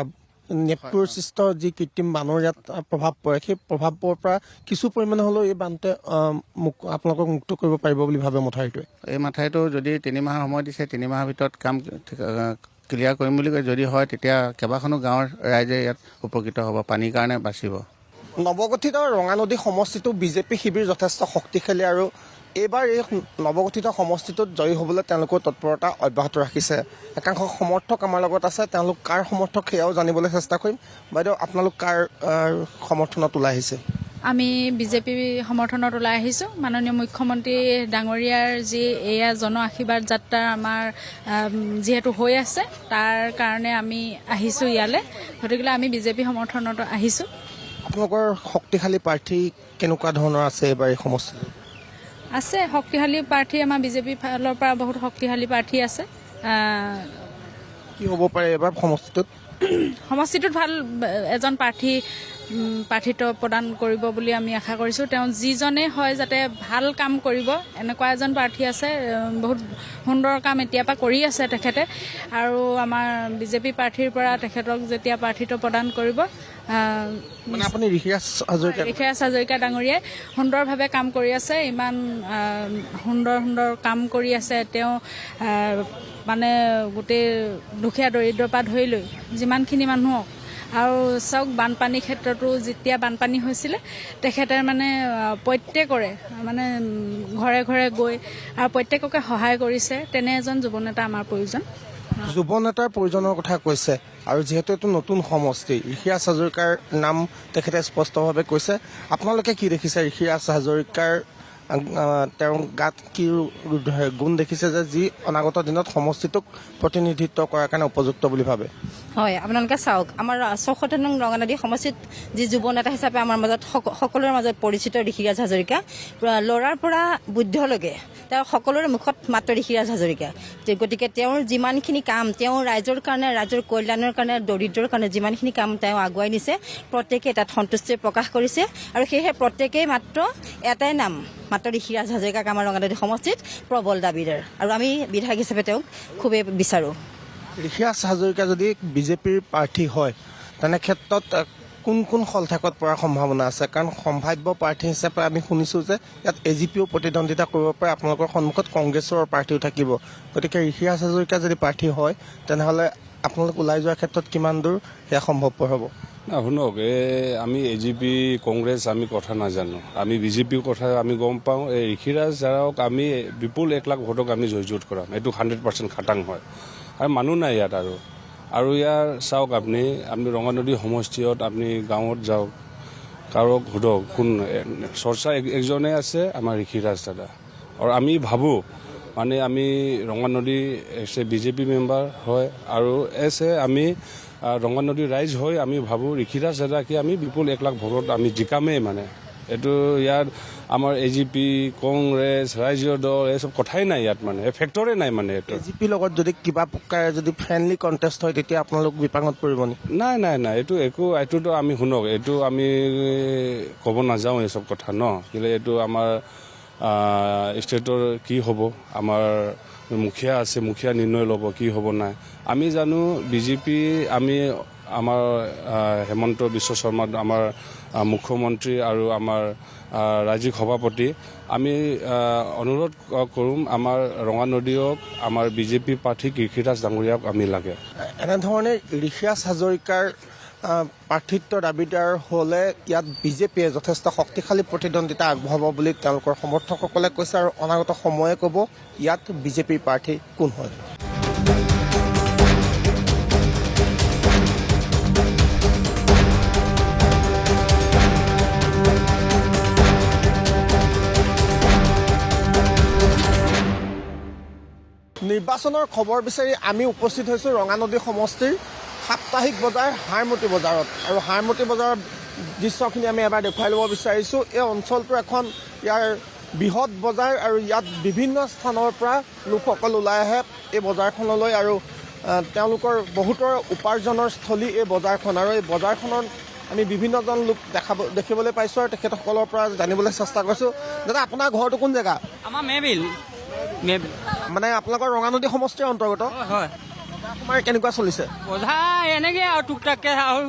[SPEAKER 1] নেপটোৰ সৃষ্ট যি কৃত্ৰিম বানৰ ইয়াত প্ৰভাৱ পৰে, সেই প্ৰভাৱৰ পৰা কিছু পৰিমাণে হ'লেও এই বানটোৱে আপোনালোকক মুক্ত কৰিব পাৰিব বুলি ভাবে মথাউৰিটোৱে।
[SPEAKER 8] এই মথাউৰিটো যদি 3 মাহৰ সময় দিছে, 3 মাহৰ ভিতৰত কাম ক্লিয়াৰ কৰিম বুলি কয়। যদি হয় তেতিয়া কেইবাখনো গাঁৱৰ ৰাইজে ইয়াত উপকৃত হ'ব, পানীৰ কাৰণে বাচিব।
[SPEAKER 1] নৱগঠিত ৰঙানদী সমষ্টিটো বিজেপি শিবিৰ যথেষ্ট শক্তিশালী আৰু এইবাৰ এই নৱগঠিত সমষ্টিটোত জয়ী হ'বলৈ তেওঁলোকৰ তৎপৰতা অব্যাহত ৰাখিছে। একাংশ সমৰ্থক আমাৰ লগত আছে, তেওঁলোক কাৰ সমৰ্থক সেয়াও জানিবলৈ চেষ্টা কৰিম। বাইদেউ, আপোনালোক কাৰ সমৰ্থনত ওলাই আহিছে?
[SPEAKER 9] আমি বিজেপি সমৰ্থনত ওলাই আহিছোঁ। মাননীয় মুখ্যমন্ত্ৰী ডাঙৰীয়াৰ যি এয়া জন আশীৰ্বাদ যাত্ৰা আমাৰ যিহেতু হৈ আছে, তাৰ কাৰণে আমি আহিছোঁ ইয়ালৈ। গতিকে আমি বিজেপি সমৰ্থনত আহিছোঁ।
[SPEAKER 1] আপোনালোকৰ শক্তিশালী প্ৰাৰ্থী কেনেকুৱা ধৰণৰ আছে এইবাৰ এই সমষ্টিত?
[SPEAKER 9] আছে শক্তিশালী প্ৰাৰ্থী, আমাৰ বিজেপি ফালৰ পৰা বহুত শক্তিশালী প্ৰাৰ্থী আছে।
[SPEAKER 1] কি হ'ব পাৰে এইবাৰ
[SPEAKER 9] সমষ্টিটোত ভাল এজন প্ৰাৰ্থিত্ব প্ৰদান কৰিব বুলি আমি আশা কৰিছোঁ। তেওঁ যিজনে হয় যাতে ভাল কাম কৰিব, এনেকুৱা এজন প্ৰাৰ্থী আছে। বহুত সুন্দৰ কাম এতিয়াৰ পৰা কৰি আছে তেখেতে। আৰু আমাৰ বিজেপি প্ৰাৰ্থীৰ পৰা তেখেতক যেতিয়া প্ৰাৰ্থিত্ব প্ৰদান কৰিব,
[SPEAKER 1] মানে আপুনি ঋষিৰাজ
[SPEAKER 9] হাজৰিকা ডাঙৰীয়াই সুন্দৰভাৱে কাম কৰি আছে। ইমান সুন্দৰ কাম কৰি আছে তেওঁ। মানে গোটেই দুখীয়া দৰিদ্ৰৰ পৰা ধৰি লৈ যিমানখিনি মানুহক, আৰু চাওক বানপানীৰ ক্ষেত্ৰতো যেতিয়া বানপানী হৈছিলে তেখেতে মানে প্ৰত্যেকৰে মানে ঘৰে ঘৰে গৈ আৰু প্ৰত্যেককে সহায় কৰিছে। তেনে এজন যুৱনেতা আমাৰ প্ৰয়োজন।
[SPEAKER 1] যুৱ নেতাৰ প্ৰয়োজনৰ কথা কৈছে, আৰু যিহেতু এইটো নতুন সমষ্টি, ঋষিৰাজ হাজৰিকাৰ নাম তেখেতে স্পষ্টভাৱে কৈছে। আপোনালোকে কি দেখিছে ঋষিৰাজ হাজৰিকাৰ তেওঁৰ গাত কি গুণ দেখিছে যে যি অনাগত দিনত সমষ্টিটোক প্ৰতিনিধিত্ব কৰাৰ কাৰণে উপযুক্ত বুলি ভাবে?
[SPEAKER 10] হয়, আপোনালোকে চাওক, আমাৰ ৭৪ নং ৰঙানদী সমষ্টিত যি যুৱ নেতা হিচাপে আমাৰ মাজত সকলোৰে মাজত পৰিচিত ঋষিৰাজ হাজৰিকা, ল'ৰাৰ পৰা বৃদ্ধলৈকে তেওঁ সকলোৰে মুখত মাত্ৰ ঋষিৰাজ হাজৰিকা। গতিকে তেওঁৰ যিমানখিনি কাম, তেওঁ ৰাইজৰ কাৰণে, ৰাইজৰ কল্যাণৰ কাৰণে, দৰিদ্ৰৰ কাৰণে যিমানখিনি কাম তেওঁ আগুৱাই নিছে, প্ৰত্যেকেই তাত সন্তুষ্টি প্ৰকাশ কৰিছে। আৰু সেয়েহে প্ৰত্যেকেই মাত্ৰ এটাই নাম, মাত্ৰ ঋষিৰাজ হাজৰিকাক আমাৰ ৰঙানদী সমষ্টিত প্ৰবল দাবীদাৰ, আৰু আমি বিধায়ক হিচাপে তেওঁক খুবেই বিচাৰোঁ।
[SPEAKER 1] ঋষিৰাজ হাজৰিকা যদি বিজেপিৰ প্ৰাৰ্থী হয়, তেনে ক্ষেত্ৰত কোন কোন সলঠাকত পৰাৰ সম্ভাৱনা আছে? কাৰণ সম্ভাৱ্য প্ৰাৰ্থী হিচাপে আমি শুনিছোঁ যে ইয়াত AGPও প্ৰতিদ্বন্দ্বিতা কৰিব পাৰে, আপোনালোকৰ সন্মুখত কংগ্ৰেছৰ প্ৰাৰ্থীও থাকিব। গতিকে ঋষিৰাজ হাজৰিকা যদি প্ৰাৰ্থী হয়, তেনেহ'লে আপোনালোক ওলাই যোৱাৰ ক্ষেত্ৰত কিমান দূৰ সেয়া সম্ভৱপৰ হ'ব?
[SPEAKER 11] শুনক, আমি AGP কংগ্ৰেছ আমি কথা নাজানো, আমি বিজেপিৰ কথা আমি গম পাওঁ। এই ঋষিৰাজ যাৰক আমি বিপুল 1 লাখ ভোটক আমি জয়যুত কৰাম, এইটো 100% খাটাং হয়। আৰু মানুহ নাই ইয়াত। আৰু ইয়াৰ চাওক, আপুনি ৰঙানদী সমষ্টিত আপুনি গাঁৱত যাওক, কাৰোক সোধক, কোন চৰ্চা একজনে আছে, আমাৰ ঋষিৰাজ দাদা। আৰু আমি ভাবোঁ মানে আমি ৰঙানদী বিজেপি মেম্বাৰ হয়, আৰু আমি ৰঙানদী ৰাইজ হৈ আমি ভাবোঁ ঋষিৰাজ দাদাকে আমি বিপুল 1 লাখ ভোটত আমি জিকামেই। মানে এইটো ইয়াত আমাৰ AGP কংগ্ৰেছ ৰাইজৰ দল এইসব কথাই নাই ইয়াত, মানে ফেক্টৰে নাই। মানে এইটো
[SPEAKER 1] AGPৰ লগত যদি কিবা প্ৰকাৰে যদি ফ্ৰেণ্ডলি কণ্টেষ্ট হয়, তেতিয়া আপোনালোক বিপাঙত পৰিব নেকি?
[SPEAKER 11] নাই, এইটোতো আমি শুনক, এইটো আমি ক'ব নাযাওঁ এইসব কথা ন। কেলৈ এইটো আমাৰ ষ্টেটৰ কি হ'ব, আমাৰ মুখীয়া আছে, মুখীয়া নিৰ্ণয় ল'ব কি হ'ব নাই। আমি জানো বিজেপি, আমাৰ হেমন্ত বিশ্ব শৰ্মা আমাৰ মুখ্যমন্ত্ৰী আৰু আমাৰ ৰাজ্যিক সভাপতি, আমি অনুৰোধ কৰোঁ আমাৰ ৰঙানদীক আমাৰ বিজেপি প্ৰাৰ্থী ঋষিৰাজ ডাঙৰীয়াক আমি লাগে।
[SPEAKER 1] এনেধৰণে ঋষিৰাজ হাজৰিকাৰ প্ৰাৰ্থিত্বৰ দাবীদাৰ হ'লে ইয়াত বিজেপিয়ে যথেষ্ট শক্তিশালী প্ৰতিদ্বন্দ্বিতা আগবঢ়াব বুলি তেওঁলোকৰ সমৰ্থকসকলে কৈছে আৰু অনাগত সময়ে ক'ব ইয়াত বিজেপিৰ প্ৰাৰ্থী কোন হয়। নিৰ্বাচনৰ খবৰ বিচাৰি আমি উপস্থিত হৈছোঁ ৰঙানদী সমষ্টিৰ সাপ্তাহিক বজাৰ হাৰমতি বজাৰত আৰু হাৰমতি বজাৰৰ দৃশ্যখিনি আমি এবাৰ দেখুৱাই ল'ব বিচাৰিছোঁ। এই অঞ্চলটো এখন ইয়াৰ বৃহৎ বজাৰ আৰু ইয়াত বিভিন্ন স্থানৰ পৰা লোকসকল ওলাই আহে এই বজাৰখনলৈ আৰু তেওঁলোকৰ বহুতৰ উপাৰ্জনৰ স্থলী এই বজাৰখন আৰু এই বজাৰখনত আমি বিভিন্নজন লোক দেখিবলৈ পাইছোঁ আৰু তেখেতসকলৰ পৰা জানিবলৈ চেষ্টা কৰিছোঁ। দাদা আপোনাৰ ঘৰটো কোন জেগা?
[SPEAKER 5] আমাৰ মেবিল
[SPEAKER 1] মানে আপোনালোকৰ ৰঙানদী সমষ্টিৰ অন্তৰ্গত?
[SPEAKER 5] হয়
[SPEAKER 1] তোমাৰ কেনেকুৱা চলিছে?
[SPEAKER 5] বজাৰ এনেকৈ আৰু টুক টাককৈ আৰু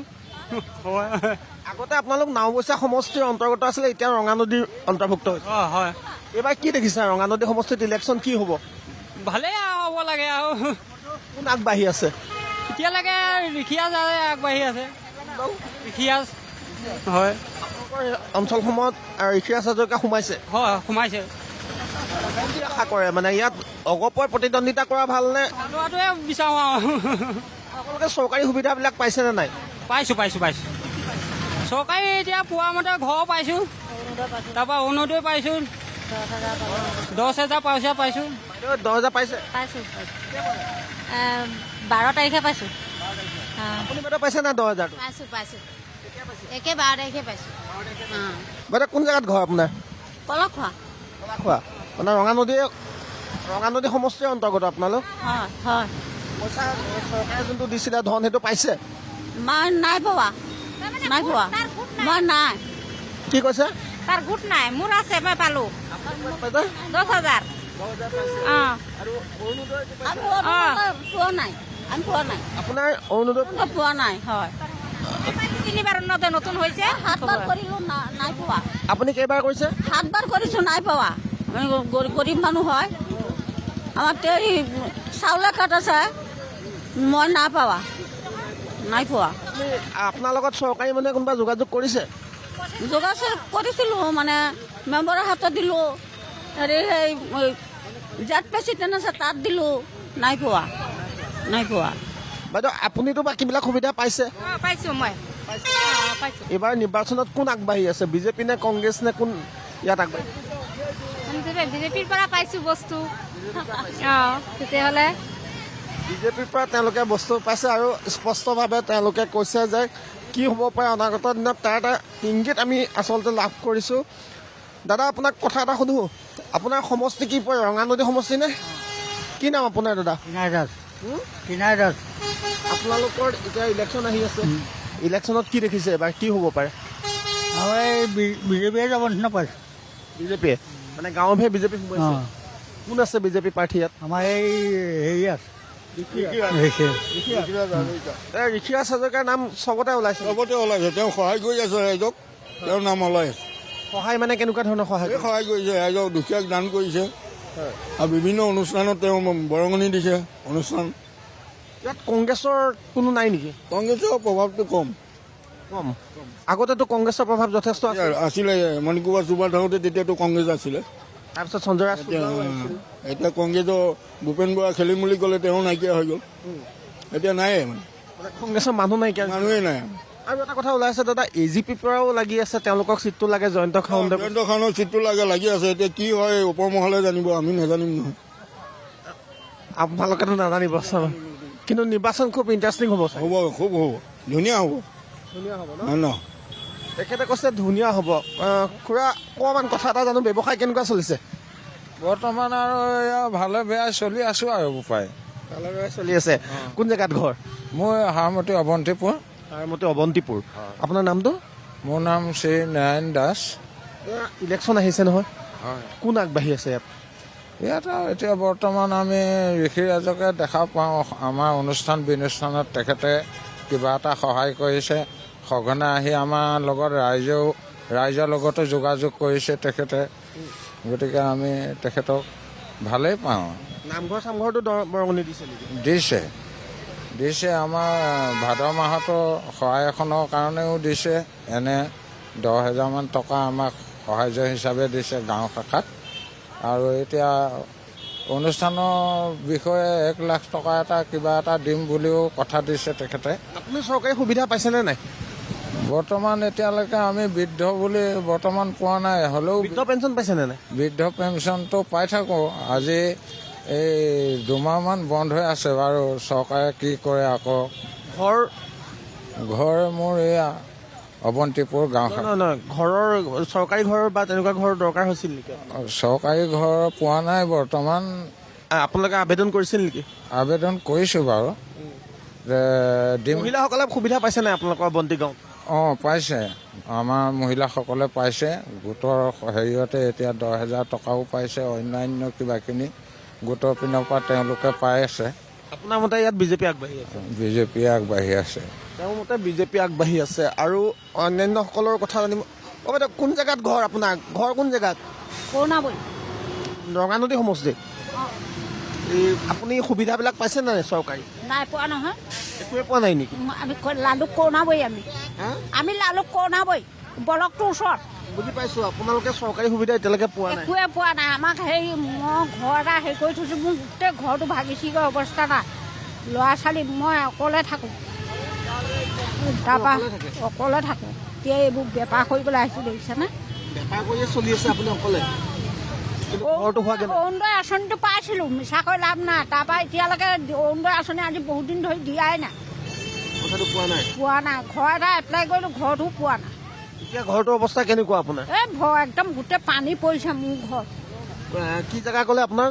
[SPEAKER 1] আগতে আপোনালোক নাওবৈচা সমষ্টিৰ অন্তৰ্গত আছিলে, এতিয়া ৰঙানদীৰ অন্তৰ্ভুক্ত হৈছে।
[SPEAKER 5] হয়
[SPEAKER 1] এইবাৰ কি দেখিছে ৰঙানদী সমষ্টিত ইলেকশ্যন কি হ'ব?
[SPEAKER 5] ভালেই হ'ব লাগে আৰু
[SPEAKER 1] কোন আগবাঢ়ি আছে?
[SPEAKER 5] এতিয়ালৈকে ৰিখিয়াজ আগবাঢ়ি আছে। ৰিখিয়াজ হয়
[SPEAKER 1] অঞ্চলসমূহত ঋষিৰাজ হাজৰিকা সোমাইছে।
[SPEAKER 5] হয় সোমাইছে।
[SPEAKER 1] কি আশা কৰে মানে ইয়াত অগপই প্ৰতিদ্বন্দ্বিতা কৰা ভালনে?
[SPEAKER 5] লোৱাটোৱে বিচাৰোঁ আৰু
[SPEAKER 1] আপোনালোকে চৰকাৰী সুবিধাবিলাক পাইছেনে নাই?
[SPEAKER 5] পাইছোঁ চৰকাৰী এতিয়া পোৱা মতে ঘৰ পাইছোঁ, তাৰপৰা অৰুণোদয় পাইছোঁ, 10,000 পইচা পাইছোঁ।
[SPEAKER 1] 10,000 পাইছে?
[SPEAKER 10] পাইছোঁ 12 তাৰিখে পাইছোঁ।
[SPEAKER 1] আপুনি বাইদেউ পাইছে নাই 10,000?
[SPEAKER 10] পাইছোঁ একে 12 তাৰিখে পাইছোঁ।
[SPEAKER 1] বাইদেউ কোন জেগাত ঘৰ আপোনাৰ?
[SPEAKER 10] পলক খোৱা।
[SPEAKER 1] খোৱা মানে ৰঙানদী সমষ্টিৰ অন্তৰ্গত আপোনালোক?
[SPEAKER 10] হয়
[SPEAKER 1] পইচা চৰকাৰে যোনটো দিছিলে ধন সেইটো পাইছে?
[SPEAKER 10] মই নাই পোৱা মই নাই।
[SPEAKER 1] কি কৈছে?
[SPEAKER 10] তাৰ গোট নাই, মোৰ আছে, মই পালোঁ 10,000। পোৱা নাই
[SPEAKER 1] আপোনাৰ অৰুণোদয়
[SPEAKER 10] পোৱা নাই। হয় 3বাৰ নতুন হৈছে, 7বাৰ কৰিলোঁ নাই পোৱা।
[SPEAKER 1] আপুনি কেইবাৰ কৰিছে?
[SPEAKER 10] 7বাৰ কৰিছোঁ নাই পোৱা। গৰীব মানুহ হয়, আমাৰ চাউলৰ কাৰ্ড আছে, মই নাই পোৱা।
[SPEAKER 1] আপোনাৰ লগত চৰকাৰী মানে কোনোবা যোগাযোগ কৰিছে?
[SPEAKER 10] যোগাযোগ কৰিছিলোঁ, মানে মেম্বাৰৰ হাতত দিলোঁ, হেৰি সেই জেড প্ৰেচিডেণ্ট আছে তাত দিলোঁ, নাই পোৱা।
[SPEAKER 1] বাইদেউ আপুনিতো বাকীবিলাক সুবিধা পাইছে?
[SPEAKER 10] পাইছোঁ মই পাইছোঁ।
[SPEAKER 1] এইবাৰ নিৰ্বাচনত কোন আগবাঢ়ি আছে, বিজেপি নে কংগ্ৰেছ নে কোন ইয়াত আগবাঢ়ি?
[SPEAKER 10] বিজেপিৰ পৰা পাইছোঁ বস্তু। তেতিয়াহ'লে
[SPEAKER 1] বিজেপিৰ পৰা তেওঁলোকে বস্তু পাইছে আৰু স্পষ্টভাৱে তেওঁলোকে কৈছে যে কি হ'ব পাৰে অনাগত দিনত তাৰ এটা ইংগিত আমি আচলতে লাভ কৰিছোঁ। দাদা আপোনাক কথা এটা সুধোঁ, আপোনাৰ সমষ্টি কি পৰে, ৰঙানদী সমষ্টি নে? কি নাম আপোনাৰ দাদা?
[SPEAKER 5] কিনাই দাস।
[SPEAKER 1] আপোনালোকৰ এতিয়া ইলেকশ্যন আহি আছে, ইলেকশ্যনত কি দেখিছে এবাৰ কি হ'ব পাৰে?
[SPEAKER 5] বিজেপিয়ে যাব নিচিনা পাইছোঁ।
[SPEAKER 1] বিজেপিয়ে মানে গাঁৱৰহে বিজেপি সোমাইছে? কোন আছে বিজেপি প্ৰাৰ্থী ইয়াত?
[SPEAKER 5] আমাৰ এই হেৰি আছে
[SPEAKER 1] ঋষিৰাজ হাজৰিকাৰ নাম চবতে ওলাইছে?
[SPEAKER 12] তেওঁ সহায় কৰি আছে ৰাইজক, তেওঁৰ নাম ওলাই আছে।
[SPEAKER 1] সহায় মানে কেনেকুৱা ধৰণৰ সহায়?
[SPEAKER 12] সহায় কৰিছে ৰাইজক, দুখীয়াক দান কৰিছে আৰু বিভিন্ন অনুষ্ঠানত তেওঁ বৰঙণি দিছে অনুষ্ঠান।
[SPEAKER 1] ইয়াত কংগ্ৰেছৰ কোনো নাই নেকি?
[SPEAKER 12] কংগ্ৰেছৰ প্ৰভাৱটো কম।
[SPEAKER 1] আগতেতো কংগ্ৰেছৰ প্ৰভাৱ যথেষ্ট
[SPEAKER 12] আছিলে, মণিকুমাৰ চুবাৰ থাকোঁতে তেতিয়াতো কংগ্ৰেছ আছিলে।
[SPEAKER 1] তাৰপিছত সঞ্জয় ৰাজ
[SPEAKER 12] এতিয়া কংগ্ৰেছৰ ভূপেন বৰা খেলিম বুলি ক'লে তেওঁ নাইকিয়া হৈ গ'ল, এতিয়া নাই মানে
[SPEAKER 1] কংগ্ৰেছৰ মানুহ নাইকিয়া,
[SPEAKER 12] মানুহেই নাই।
[SPEAKER 1] আৰু এটা কথা ওলাই আছে দাদা, AGPৰ পৰাও লাগি আছে, তেওঁলোকক চিটটো লাগে, জয়ন্ত খানৰ
[SPEAKER 12] চিটটো লাগি আছে। এতিয়া কি হয় ওপৰ মহলে জানিব, আমি নাজানিম নহয়।
[SPEAKER 1] আপোনালোকেতো নাজানিব, কিন্তু নিৰ্বাচন খুব ইণ্টাৰেষ্টিং হ'ব।
[SPEAKER 12] খুব হ'ব, ধুনীয়া হ'ব।
[SPEAKER 1] তেখেতে কৈছে ধুনীয়া হ'ব। খুৰা অকণমান কথা এটা জানো, ব্যৱসায় কেনেকুৱা চলিছে?
[SPEAKER 13] বৰ্তমান আৰু ভালে বেয়া চলি আছোঁ আৰু উপায়
[SPEAKER 1] ভালে বেয়া চলি আছে। কোন জেগাত ঘৰ?
[SPEAKER 13] মোৰ হাৰমতি অৱন্তিপুৰ।
[SPEAKER 1] অৱন্তিপুৰ। আপোনাৰ নামটো?
[SPEAKER 13] মোৰ নাম শ্ৰী নাৰায়ণ দাস।
[SPEAKER 1] ইলেকশ্যন আহিছে নহয়,
[SPEAKER 13] হয়।
[SPEAKER 1] কোন আগবাঢ়ি আছে ইয়াত?
[SPEAKER 13] ইয়াত এতিয়া বৰ্তমান আমি ঋষিৰাজকে দেখা পাওঁ। আমাৰ অনুষ্ঠান বিনুষ্ঠানত তেখেতে কিবা এটা সহায় কৰিছে, সঘনাই আহি আমাৰ লগত ৰাইজৰ লগতো যোগাযোগ কৰিছে তেখেতে, গতিকে আমি তেখেতক ভালেই পাওঁ।
[SPEAKER 1] নামঘৰ চামঘৰটো বৰঙণি দিছে নেকি?
[SPEAKER 13] দিছে আমাৰ ভাদ মাহতো সহায় এখনৰ কাৰণেও দিছে, এনে 10,000 টকা আমাক সাহায্য হিচাপে দিছে গাঁও শাখাত। আৰু এতিয়া অনুষ্ঠানৰ বিষয়ে 1 লাখ টকা কিবা এটা দিম বুলিও কথা দিছে তেখেতে।
[SPEAKER 1] আপুনি চৰকাৰী সুবিধা পাইছেনে নাই?
[SPEAKER 13] বৰ্তমান এতিয়ালৈকে আমি বৃদ্ধ বুলি বৰ্তমান পোৱা নাই, হ'লেও
[SPEAKER 1] বৃদ্ধ পেঞ্চন পাইছেনে নাই?
[SPEAKER 13] বৃদ্ধ পেঞ্চনটো পাই থাকোঁ। আজি এই 2 মাহমান বন্ধ হৈ আছে বাৰু, চৰকাৰে কি কৰে আকৌ। ঘৰ মোৰ এয়া অৱন্তিপুৰ গাঁওখন।
[SPEAKER 1] নহয়, ঘৰৰ চৰকাৰী ঘৰ বা তেনেকুৱা ঘৰৰ দৰকাৰ হৈছিল নেকি?
[SPEAKER 13] চৰকাৰী ঘৰ পোৱা নাই বৰ্তমান।
[SPEAKER 1] আপোনালোকে আবেদন কৰিছিল নেকি?
[SPEAKER 13] আবেদন কৰিছোঁ বাৰু, যে দিম।
[SPEAKER 1] মহিলাসকলে সুবিধা পাইছে নাই আপোনালোকৰ বন্তি গাঁৱত?
[SPEAKER 13] পাইছে, আমাৰ মহিলাসকলে পাইছে। গোটৰ হেৰিয়তে এতিয়া 10,000 টকাও পাইছে, অন্যান্য কিবাকিনি গোটৰ পিনৰ পৰা তেওঁলোকে পাই আছে।
[SPEAKER 1] আপোনাৰ মতে ইয়াত বিজেপি আগবাঢ়ি আছে?
[SPEAKER 13] বিজেপি আগবাঢ়ি আছে।
[SPEAKER 1] তেওঁৰ মতে বিজেপি আগবাঢ়ি আছে। আৰু অন্যান্যসকলৰ কথা জানিম। বাইদেউ, কোন জেগাত ঘৰ আপোনাৰ? ঘৰ কোন জেগাত?
[SPEAKER 9] কৰুণাবৈ।
[SPEAKER 1] ৰঙানদী সমষ্টি। আপুনি সুবিধাবিলাক পাইছে নাই চৰকাৰী?
[SPEAKER 9] নাই পোৱা নহয়,
[SPEAKER 1] একোৱে পোৱা নাই নেকি?
[SPEAKER 9] আমি লালুক কৰুণাবৈ, আমি লালুক কৰুণাবৈ ব্লকটোৰ ওচৰত।
[SPEAKER 1] বুজি পাইছোঁ, আপোনালোকে চৰকাৰী সুবিধা এতিয়ালৈকে পোৱা নাই?
[SPEAKER 9] একোৱে পোৱা নাই। আমাক মই ঘৰ এটা কৰি থৈছোঁ, মোৰ গোটেই ঘৰটো ভাগিছিগৈ অৱস্থা নাই। ল'ৰা ছোৱালী মই অকলে থাকোঁ, তাৰপৰা অকলে থাকোঁ। এতিয়া এইবোৰ বেপাৰ কৰিবলৈ আহিছোঁ, দেখিছেনে?
[SPEAKER 1] বেপাৰ কৰিয়ে চলি আছে আপুনি অকলে?
[SPEAKER 9] অৰুণোদয় আঁচনিটো পাইছিলোঁ, মিছাকৈ লাভ নাই। তাৰপৰা এতিয়ালৈকে অৰুণোদয় আঁচনি আজি বহুত দিন ধৰি দিয়াই নাই। পোৱা নাই। ঘৰ এটা এপ্লাই কৰিলোঁ, ঘৰটো পোৱা নাই।
[SPEAKER 1] এতিয়া ঘৰটোৰ অৱস্থা কেনেকুৱা আপোনাৰ?
[SPEAKER 9] একদম গোটেই পানী পৰিছে মোৰ ঘৰ।
[SPEAKER 1] কি জেগা ক'লে আপোনাৰ?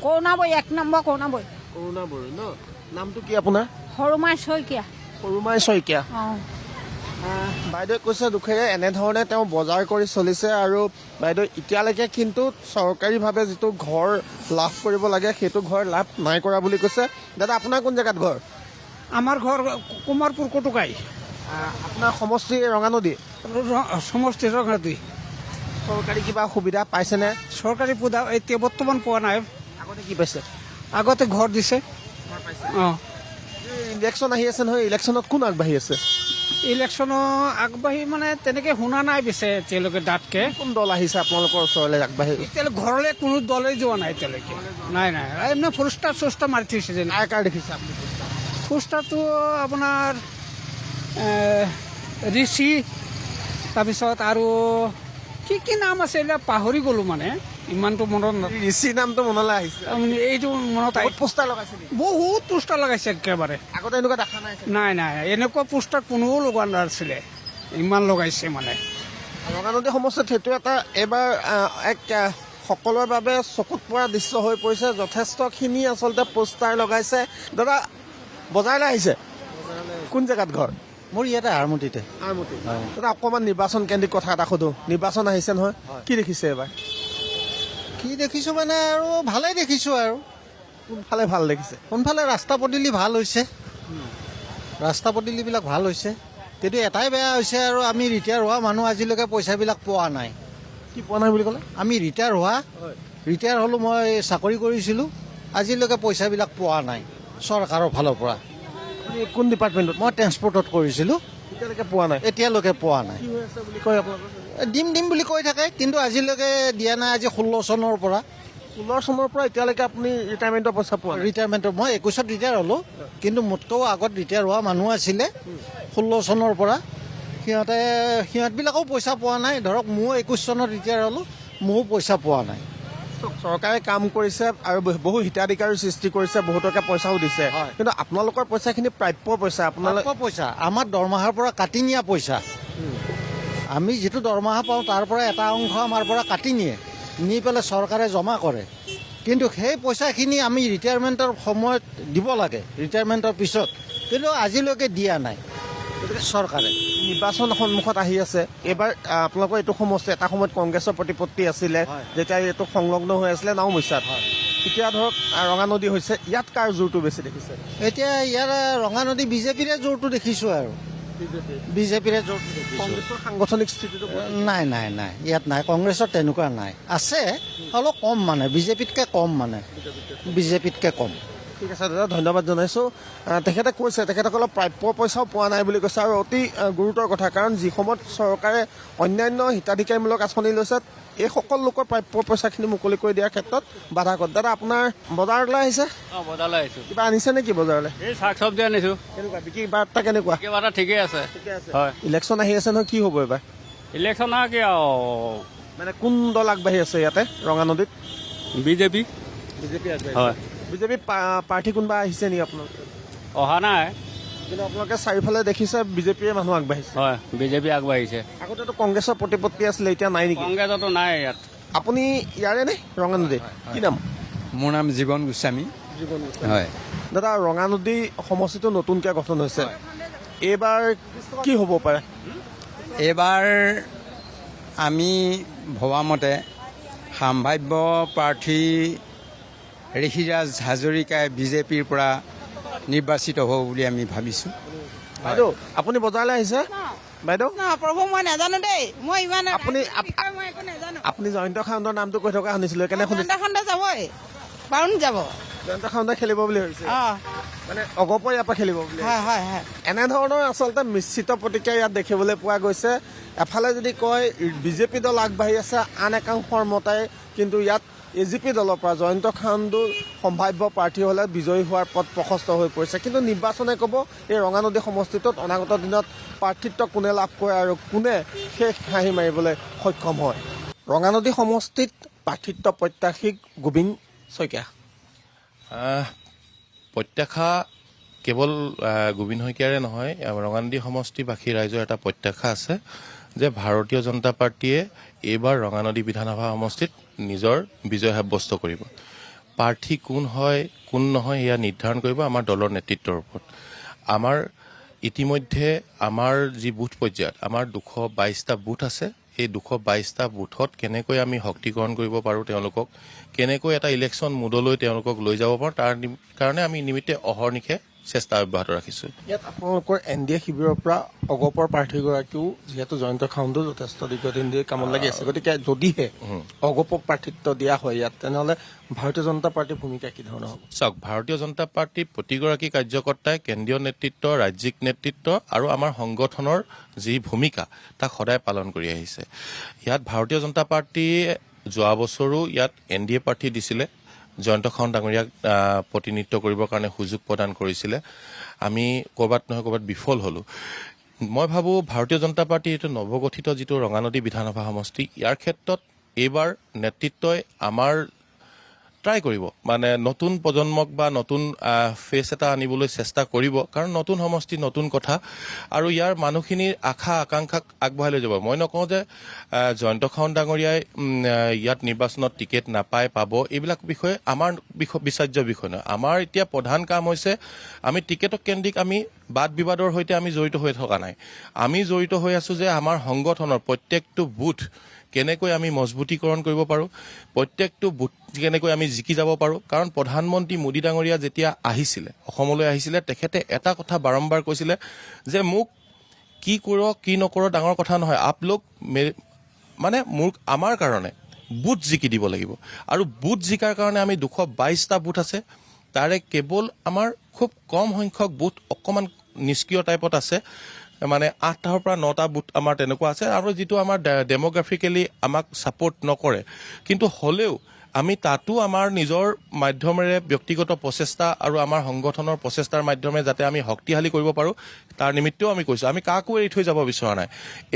[SPEAKER 9] কৰুণাবৈ, 1 নম্বৰ কৰুণাবৈ।
[SPEAKER 1] কৰুণাবৈ ন? নামটো কি আপোনাৰ?
[SPEAKER 9] সৰুমাই শইকীয়া।
[SPEAKER 1] সৰুমাই শইকীয়া। বাইদেৱে কৈছে দুখেৰে এনেধৰণে তেওঁ বজাৰ কৰি চলিছে। আৰু বাইদেউ এতিয়ালৈকে কিন্তু চৰকাৰীভাৱে যিটো ঘৰ লাভ কৰিব লাগে সেইটো ঘৰ লাভ নাই কৰা বুলি কৈছে। দাদা, আপোনাৰ কোন জেগাত ঘৰ?
[SPEAKER 5] আমাৰ ঘৰ কুমাৰপুৰ কটুকাই।
[SPEAKER 1] আপোনাৰ সমষ্টি ৰঙানদী?
[SPEAKER 5] সমষ্টি ৰঙানদী।
[SPEAKER 1] চৰকাৰী কিবা সুবিধা পাইছেনে?
[SPEAKER 5] চৰকাৰী সুবিধা এতিয়া বৰ্তমান পোৱা নাই।
[SPEAKER 1] আগতে কি পাইছে?
[SPEAKER 5] আগতে ঘৰ দিছে।
[SPEAKER 1] ইলেকশ্যন আহি আছে নহয়, ইলেকশ্যনত কোন আগবাঢ়ি আছে?
[SPEAKER 5] ইলেকশ্যনৰ আগবাঢ়ি মানে তেনেকে শুনা নাই পিছে এতিয়ালৈকে ডাঠকে।
[SPEAKER 1] কোন দল আহিছে আপোনালোকৰ ওচৰলৈ আগবাঢ়ি?
[SPEAKER 5] এতিয়ালৈকে ঘৰলৈ কোনো দলেই যোৱা নাই এতিয়ালৈকে। নাই এনে পোষ্টাৰ চোষ্টাৰ মাৰি থৈছে যেন।
[SPEAKER 1] কাৰ দেখিছে আপুনি?
[SPEAKER 5] পোষ্টাৰটো আপোনাৰ ঋষি, তাৰপিছত আৰু কি নাম আছে এইবিলাক পাহৰি গ'লো, মানে ইমানটো মনত
[SPEAKER 1] ঋষি নামটো মনলৈ আহিছে।
[SPEAKER 5] এইটো মনত
[SPEAKER 1] পোষ্টাৰ লগাইছে?
[SPEAKER 5] বহুত পোষ্টাৰ লগাইছে একেবাৰে। আগতে
[SPEAKER 1] এনেকুৱা দেখা নাই?
[SPEAKER 5] নাই, এনেকুৱা পোষ্টাৰ কোনেও লগোৱা নাছিলে, ইমান লগাইছে মানে।
[SPEAKER 1] ৰঙানদী সমষ্টিত সেইটো এটা এইবাৰ এক সকলোৰে বাবে চকুত পৰা দৃশ্য হৈ পৰিছে। যথেষ্টখিনি আচলতে পোষ্টাৰ লগাইছে। দাদা, বজাৰলৈ আহিছে? কোন জেগাত ঘৰ?
[SPEAKER 14] মোৰ ইয়াতে আৰমতিতে।
[SPEAKER 1] দাদা, অকণমান নিৰ্বাচন কেন্দ্ৰিক কথা এটা সোধো। নিৰ্বাচন আহিছে নহয়, কি দেখিছে এইবাৰ?
[SPEAKER 14] কি দেখিছোঁ মানে আৰু ভালেই দেখিছোঁ। আৰু
[SPEAKER 1] কোনফালে ভাল দেখিছে?
[SPEAKER 14] কোনফালে ৰাস্তা পদূলি ভাল হৈছে, ৰাস্তা পদূলিবিলাক ভাল হৈছে। কিন্তু এটাই বেয়া হৈছে, আৰু আমি ৰিটায়াৰ হোৱা মানুহ আজিলৈকে পইচাবিলাক পোৱা নাই।
[SPEAKER 1] কি পোৱা নাই বুলি ক'লে?
[SPEAKER 14] আমি ৰিটায়াৰ হ'লোঁ, মই চাকৰি কৰিছিলোঁ, আজিলৈকে পইচাবিলাক পোৱা নাই চৰকাৰৰ ফালৰ পৰা।
[SPEAKER 1] কোন ডিপাৰ্টমেণ্টত?
[SPEAKER 14] মই ট্ৰেন্সপৰ্টত কৰিছিলোঁ।
[SPEAKER 1] এতিয়ালৈকে পোৱা নাই?
[SPEAKER 14] এতিয়ালৈকে পোৱা নাই।
[SPEAKER 1] বুলি কয় আপোনালোকে?
[SPEAKER 14] দিম বুলি কৈ থাকে, কিন্তু আজিলৈকে দিয়া নাই। আজি 16 চনৰ পৰা।
[SPEAKER 1] 16 চনৰ পৰা এতিয়ালৈকে আপুনি ৰিটায়াৰমেণ্টৰ পইচা পোৱা?
[SPEAKER 14] ৰিটায়াৰমেণ্টৰ মই 21ত ৰিটায়াৰ হ'লোঁ, কিন্তু মোতকৈও আগত ৰিটায়াৰ হোৱা মানুহ আছিলে 16 চনৰ পৰা। সিহঁতবিলাকেও পইচা পোৱা নাই। ধৰক ময়ো 21 চনত ৰিটায়াৰ হ'লোঁ, ময়ো পইচা পোৱা নাই।
[SPEAKER 1] চৰকাৰে কাম কৰিছে আৰু বহু হিতাধিকাৰী সৃষ্টি কৰিছে, বহুতকে পইচাও দিছে, কিন্তু আপোনালোকৰ পইচাখিনি প্ৰাপ্য পইচা।
[SPEAKER 14] আপোনালোকৰ পইচা আমাৰ দৰমহাৰ পৰা কাটি নিয়া পইচা। আমি যিটো দৰমহা পাওঁ তাৰ পৰা এটা অংশ আমাৰ পৰা কাটি নিয়ে, নি পেলাই চৰকাৰে জমা কৰে। কিন্তু সেই পইচাখিনি আমি ৰিটায়াৰমেণ্টৰ সময়ত দিব লাগে, ৰিটায়াৰমেণ্টৰ পিছত, কিন্তু আজিলৈকে দিয়া নাই চৰকাৰে।
[SPEAKER 1] নিৰ্বাচন সন্মুখত আহি আছে। এইবাৰ আপোনালোকৰ এইটো সমষ্টি এটা সময়ত কংগ্ৰেছৰ প্ৰতিপত্তি আছিলে, যেতিয়া এইটো সংলগ্ন হৈ আছিলে নাওমৈচাত। এতিয়া ধৰক ৰঙানদী হৈছে, ইয়াত কাৰ জোৰটো বেছি দেখিছে?
[SPEAKER 14] এতিয়া ইয়াৰ ৰঙানদী বিজেপিৰে জোৰটো দেখিছোঁ। আৰু বিজেপিৰে জোৰটো দেখিছোঁ।
[SPEAKER 1] কংগ্ৰেছৰ সাংগঠনিক স্থিতিটো
[SPEAKER 14] নাই ইয়াত নাই। কংগ্ৰেছৰ তেনেকুৱা নাই, আছে অলপ কম, মানে বিজেপিতকৈ কম, বিজেপিতকৈ কম।
[SPEAKER 1] ঠিক আছে দাদা, ধন্যবাদ জনাইছোঁ। তেখেতে কৈছে তেখেতসকলৰ প্ৰাপ্য পইচাও পোৱা নাই বুলি কৈছে, আৰু অতি গুৰুতৰ কথা, কাৰণ যি সময়ত চৰকাৰে অন্যান্য হিতাধিকাৰীমূলক আঁচনি লৈছে এই সকলো লোকৰ প্ৰাপ্য পইচাখিনি মুকলি কৰি দিয়াৰ ক্ষেত্ৰত বাধা কৰে। দাদা, আপোনাৰ বজাৰলৈ আহিছে?
[SPEAKER 15] বজাৰলৈ আহিছোঁ।
[SPEAKER 1] কিবা আনিছে নেকি বজাৰলৈ?
[SPEAKER 15] এই শাক চব্জি আনিছোঁ।
[SPEAKER 1] কেনেকুৱা বিক্ৰী বাৰ্তা কেনেকুৱা?
[SPEAKER 15] কিবা এটা ঠিকেই আছে। হয়,
[SPEAKER 1] ইলেকশ্যন আহি আছে নহয়, কি হ'ব এইবাৰ?
[SPEAKER 15] ইলেকশ্যন আৰু কি আৰু
[SPEAKER 1] মানে কোন দল আগবাঢ়ি আছে ইয়াতে ৰঙানদীত?
[SPEAKER 15] বিজেপি।
[SPEAKER 1] বিজেপি আগবাঢ়ি।
[SPEAKER 15] হয়।
[SPEAKER 1] বিজেপি প্ৰাৰ্থী কোনোবা আহিছে নেকি আপোনালোকে?
[SPEAKER 15] অহা নাই,
[SPEAKER 1] কিন্তু আপোনালোকে চাৰিওফালে দেখিছে বিজেপিয়ে মানুহ আগবাঢ়িছে।
[SPEAKER 15] হয়, বিজেপি আগবাঢ়িছে।
[SPEAKER 1] আগতেতো কংগ্ৰেছৰ প্ৰতিপত্তি আছিলে, এতিয়া নাই নেকি?
[SPEAKER 15] কংগ্ৰেছতো নাই ইয়াত।
[SPEAKER 1] আপুনি ইয়াৰে নে ৰঙানদী? কি নাম?
[SPEAKER 16] মোৰ নাম জীৱন গোস্বামী।
[SPEAKER 1] জীৱন
[SPEAKER 16] হয়
[SPEAKER 1] দাদা, ৰঙানদী সমষ্টিটো নতুনকৈ গঠন হৈছে, এইবাৰ কি হ'ব পাৰে?
[SPEAKER 16] এইবাৰ আমি ভবামতে সাম্ভাব্য প্ৰাৰ্থী ঋষিৰাজ হাজৰিকাই বিজেপিৰ পৰা নিৰ্বাচিত হ'ব বুলি আমি ভাবিছোঁ।
[SPEAKER 1] বাইদেউ, আপুনি বজাৰলৈ আহিছে? বাইদেউ
[SPEAKER 17] প্ৰভু, মই নাজানো দেই, মই ইমান
[SPEAKER 1] আপুনি জয়ন্ত খাউণ্ডৰ নামটো কৈ থকা শুনিছিলোঁ, কেনে শুনিছে?
[SPEAKER 17] যাবই বাৰুণ যাব।
[SPEAKER 1] জয়ন্ত খাউণ্ডে খেলিব বুলি ভাবিছে, মানে অগপৰ ইয়াৰ পৰা খেলিব বুলি। এনেধৰণৰ আচলতে মিশ্ৰিত প্ৰতিক্ৰিয়া ইয়াত দেখিবলৈ পোৱা গৈছে। এফালে যদি কয় বিজেপি দল আগবাঢ়ি আছে, আন একাংশৰ মতে কিন্তু ইয়াত AGP দলৰ পৰা জয়ন্ত খাউণ্ডৰ সম্ভাৱ্য প্ৰাৰ্থী হ'লে বিজয়ী হোৱাৰ পথ প্ৰশস্ত হৈ পৰিছে। কিন্তু নিৰ্বাচনে ক'ব এই ৰঙানদী সমষ্টিটোত অনাগত দিনত প্ৰাৰ্থিত্ব কোনে লাভ কৰে আৰু কোনে শেষ হাঁহি মাৰিবলৈ সক্ষম হয়। ৰঙানদী সমষ্টিত প্ৰাৰ্থিত্ব প্ৰত্যাশী গোবিন্দ শইকীয়া।
[SPEAKER 18] প্ৰত্যাশা কেৱল গোবিন্দ শইকীয়াৰে নহয়, ৰঙানদী সমষ্টিবাসী ৰাইজৰ এটা প্ৰত্যাশা আছে যে ভাৰতীয় জনতা পাৰ্টীয়ে এইবাৰ ৰঙানদী বিধানসভা সমষ্টিত নিজৰ বিজয় সাব্যস্ত কৰিব। প্ৰাৰ্থী কোন হয় কোন নহয় সেয়া নিৰ্ধাৰণ কৰিব আমাৰ দলৰ নেতৃত্বৰ ওপৰত। আমাৰ ইতিমধ্যে আমাৰ যি বুথ পৰ্যায়ত আমাৰ 222টা বুথ আছে, এই 222টা বুথত কেনেকৈ আমি শক্তিকৰণ কৰিব পাৰোঁ, তেওঁলোকক কেনেকৈ এটা ইলেকশ্যন মুডলৈ তেওঁলোকক লৈ যাব পাৰোঁ, তাৰ কাৰণে আমি নিমিত্তে অহৰ্নিশে চেষ্টা অব্যাহত ৰাখিছোঁ।
[SPEAKER 1] ইয়াত আপোনালোকৰ NDA শিবিৰৰ পৰা অগপৰ প্ৰাৰ্থীগৰাকীও যিহেতু জয়ন্ত খাউণ্ডো যথেষ্ট দীৰ্ঘদিন ধৰি কামত লাগি আছে, গতিকে যদিহে অগপক প্ৰাৰ্থিত্ব দিয়া হয় ইয়াত, তেনেহ'লে ভাৰতীয় জনতা পাৰ্টীৰ ভূমিকা কি ধৰণৰ হ'ব?
[SPEAKER 18] চাওক, ভাৰতীয় জনতা পাৰ্টীৰ প্ৰতিগৰাকী কাৰ্যকৰ্তাই কেন্দ্ৰীয় নেতৃত্ব, ৰাজ্যিক নেতৃত্ব আৰু আমাৰ সংগঠনৰ যি ভূমিকা তাক সদায় পালন কৰি আহিছে। ইয়াত ভাৰতীয় জনতা পাৰ্টীয়ে যোৱা বছৰো ইয়াত NDA প্ৰাৰ্থী দিছিলে, জয়ন্ত খাউণ্ড ডাঙৰীয়াক প্ৰতিনিধিত্ব কৰিবৰ কাৰণে সুযোগ প্ৰদান কৰিছিলে। আমি ক'ৰবাত নহয় ক'ৰবাত বিফল হ'লোঁ। মই ভাবোঁ ভাৰতীয় জনতা পাৰ্টীৰ এইটো নৱগঠিত যিটো ৰঙানদী বিধানসভা সমষ্টি, ইয়াৰ ক্ষেত্ৰত এইবাৰ নেতৃত্বই আমাৰ ট্ৰাই কৰিব, মানে নতুন প্ৰজন্মক বা নতুন ফেচ এটা আনিবলৈ চেষ্টা কৰিব, কাৰণ নতুন সমষ্টি নতুন কথা আৰু ইয়াৰ মানুহখিনিৰ আশা আকাংক্ষাক আগবঢ়াই লৈ যাব। মই নকওঁ যে জয়ন্ত খাউণ্ড ডাঙৰীয়াই ইয়াত নিৰ্বাচনত টিকেট নাপায় পাব, এইবিলাক বিষয়ে আমাৰ বিচাৰ্য বিষয় নহয়। আমাৰ এতিয়া প্ৰধান কাম হৈছে আমি টিকেটক কেন্দ্ৰিক আমি বাদ বিবাদৰ সৈতে আমি জড়িত হৈ থকা নাই। আমি জড়িত হৈ আছোঁ যে আমাৰ সংগঠনৰ প্ৰত্যেকটো বুথ কেনেকৈ আমি মজবুতীকৰণ কৰিব পাৰোঁ, প্ৰত্যেকটো বুথ কেনেকৈ আমি জিকি যাব পাৰোঁ। কাৰণ প্ৰধানমন্ত্ৰী মোদী ডাঙৰীয়া যেতিয়া আহিছিলে, অসমলৈ আহিছিলে, তেখেতে এটা কথা বাৰম্বাৰ কৈছিলে যে মোক কি কৰ কি নকৰ ডাঙৰ কথা নহয়, আপলোক মানে আমাৰ কাৰণে বুথ জিকি দিব লাগিব। আৰু বুথ জিকাৰ কাৰণে আমি 222টা বুথ আছে, তাৰে কেৱল আমাৰ খুব কম সংখ্যক বুথ অকণমান নিষ্ক্ৰিয় টাইপত আছে, মানে 8টাৰ পৰা 9টা বুথ আমাৰ তেনেকুৱা আছে, আৰু যিটো আমাৰ ডেম'গ্ৰাফিকেলি আমাক ছাপৰ্ট নকৰে, কিন্তু হ'লেও আমি তাতো আমাৰ নিজৰ মাধ্যমেৰে ব্যক্তিগত প্ৰচেষ্টা আৰু আমাৰ সংগঠনৰ প্ৰচেষ্টাৰ মাধ্যমেৰে যাতে আমি শক্তিশালী কৰিব পাৰোঁ, তাৰ নিমিত্তেও আমি কৈছোঁ। আমি কাকো এৰি থৈ যাব বিচৰা নাই।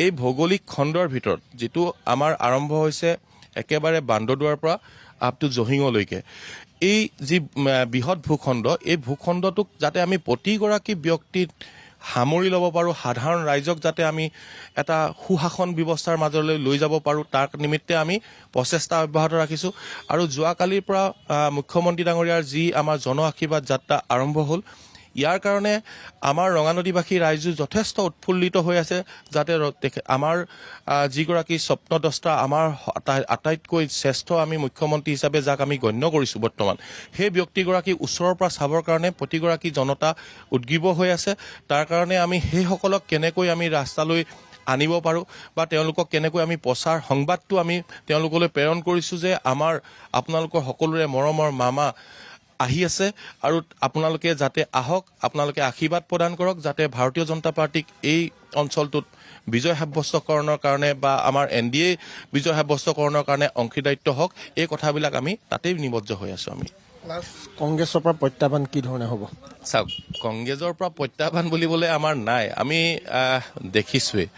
[SPEAKER 18] এই ভৌগোলিক খণ্ডৰ ভিতৰত যিটো আমাৰ আৰম্ভ হৈছে একেবাৰে বান্দৰদুৱাৰ পৰা আপ টু জহিঙলৈকে, এই যি বৃহৎ ভূখণ্ড, এই ভূখণ্ডটোক যাতে আমি প্ৰতিগৰাকী ব্যক্তিত সামৰি ল'ব পাৰোঁ, সাধাৰণ ৰাইজক যাতে আমি এটা সুশাসন ব্যৱস্থাৰ মাজলৈ লৈ যাব পাৰোঁ, তাৰ নিমিত্তে আমি প্ৰচেষ্টা অব্যাহত ৰাখিছোঁ। আৰু যোৱাকালিৰ পৰা মুখ্যমন্ত্ৰী ডাঙৰীয়াৰ যি আমাৰ জন আশীৰ্বাদ যাত্ৰা আৰম্ভ হ'ল, ইয়াৰ কাৰণে আমাৰ ৰঙানদীবাসী ৰাইজো যথেষ্ট উৎফুল্লিত হৈ আছে, যাতে আমাৰ যিগৰাকী স্বপ্নদ্ৰষ্টা, আমাৰ আটাইতকৈ শ্ৰেষ্ঠ আমি মুখ্যমন্ত্ৰী হিচাপে যাক আমি গণ্য কৰিছোঁ বৰ্তমান, সেই ব্যক্তিগৰাকী ওচৰৰ পৰা চাবৰ কাৰণে প্ৰতিগৰাকী জনতা উদ্গ্ৰীৱ হৈ আছে। তাৰ কাৰণে আমি সেইসকলক কেনেকৈ আমি ৰাস্তালৈ আনিব পাৰোঁ বা তেওঁলোকক কেনেকৈ আমি প্ৰচাৰ সংবাদটো আমি তেওঁলোকলৈ প্ৰেৰণ কৰিছোঁ যে আপোনালোকৰ সকলোৰে মৰমৰ মামা আহি আছে আৰু আপোনালোকে যাতে আহক, আপোনালোকে আশীৰ্বাদ প্ৰদান কৰক যাতে ভাৰতীয় জনতা পাৰ্টীক এই অঞ্চলটোত বিজয় সাব্যস্তকৰণৰ কাৰণে বা আমাৰ NDA বিজয় সাব্যস্তকৰণৰ কাৰণে অংশীদাৰিত্ব হওক, এই কথাবিলাক আমি তাতেই নিমজ্জ হৈ আছো। আমি
[SPEAKER 1] কংগ্ৰেছৰ পৰা প্ৰত্যাহ্বান কি ধৰণে হ'ব?
[SPEAKER 18] চাওক, কংগ্ৰেছৰ পৰা প্ৰত্যাহ্বান বুলিবলৈ আমাৰ নাই। আমি দেখিছোৱেই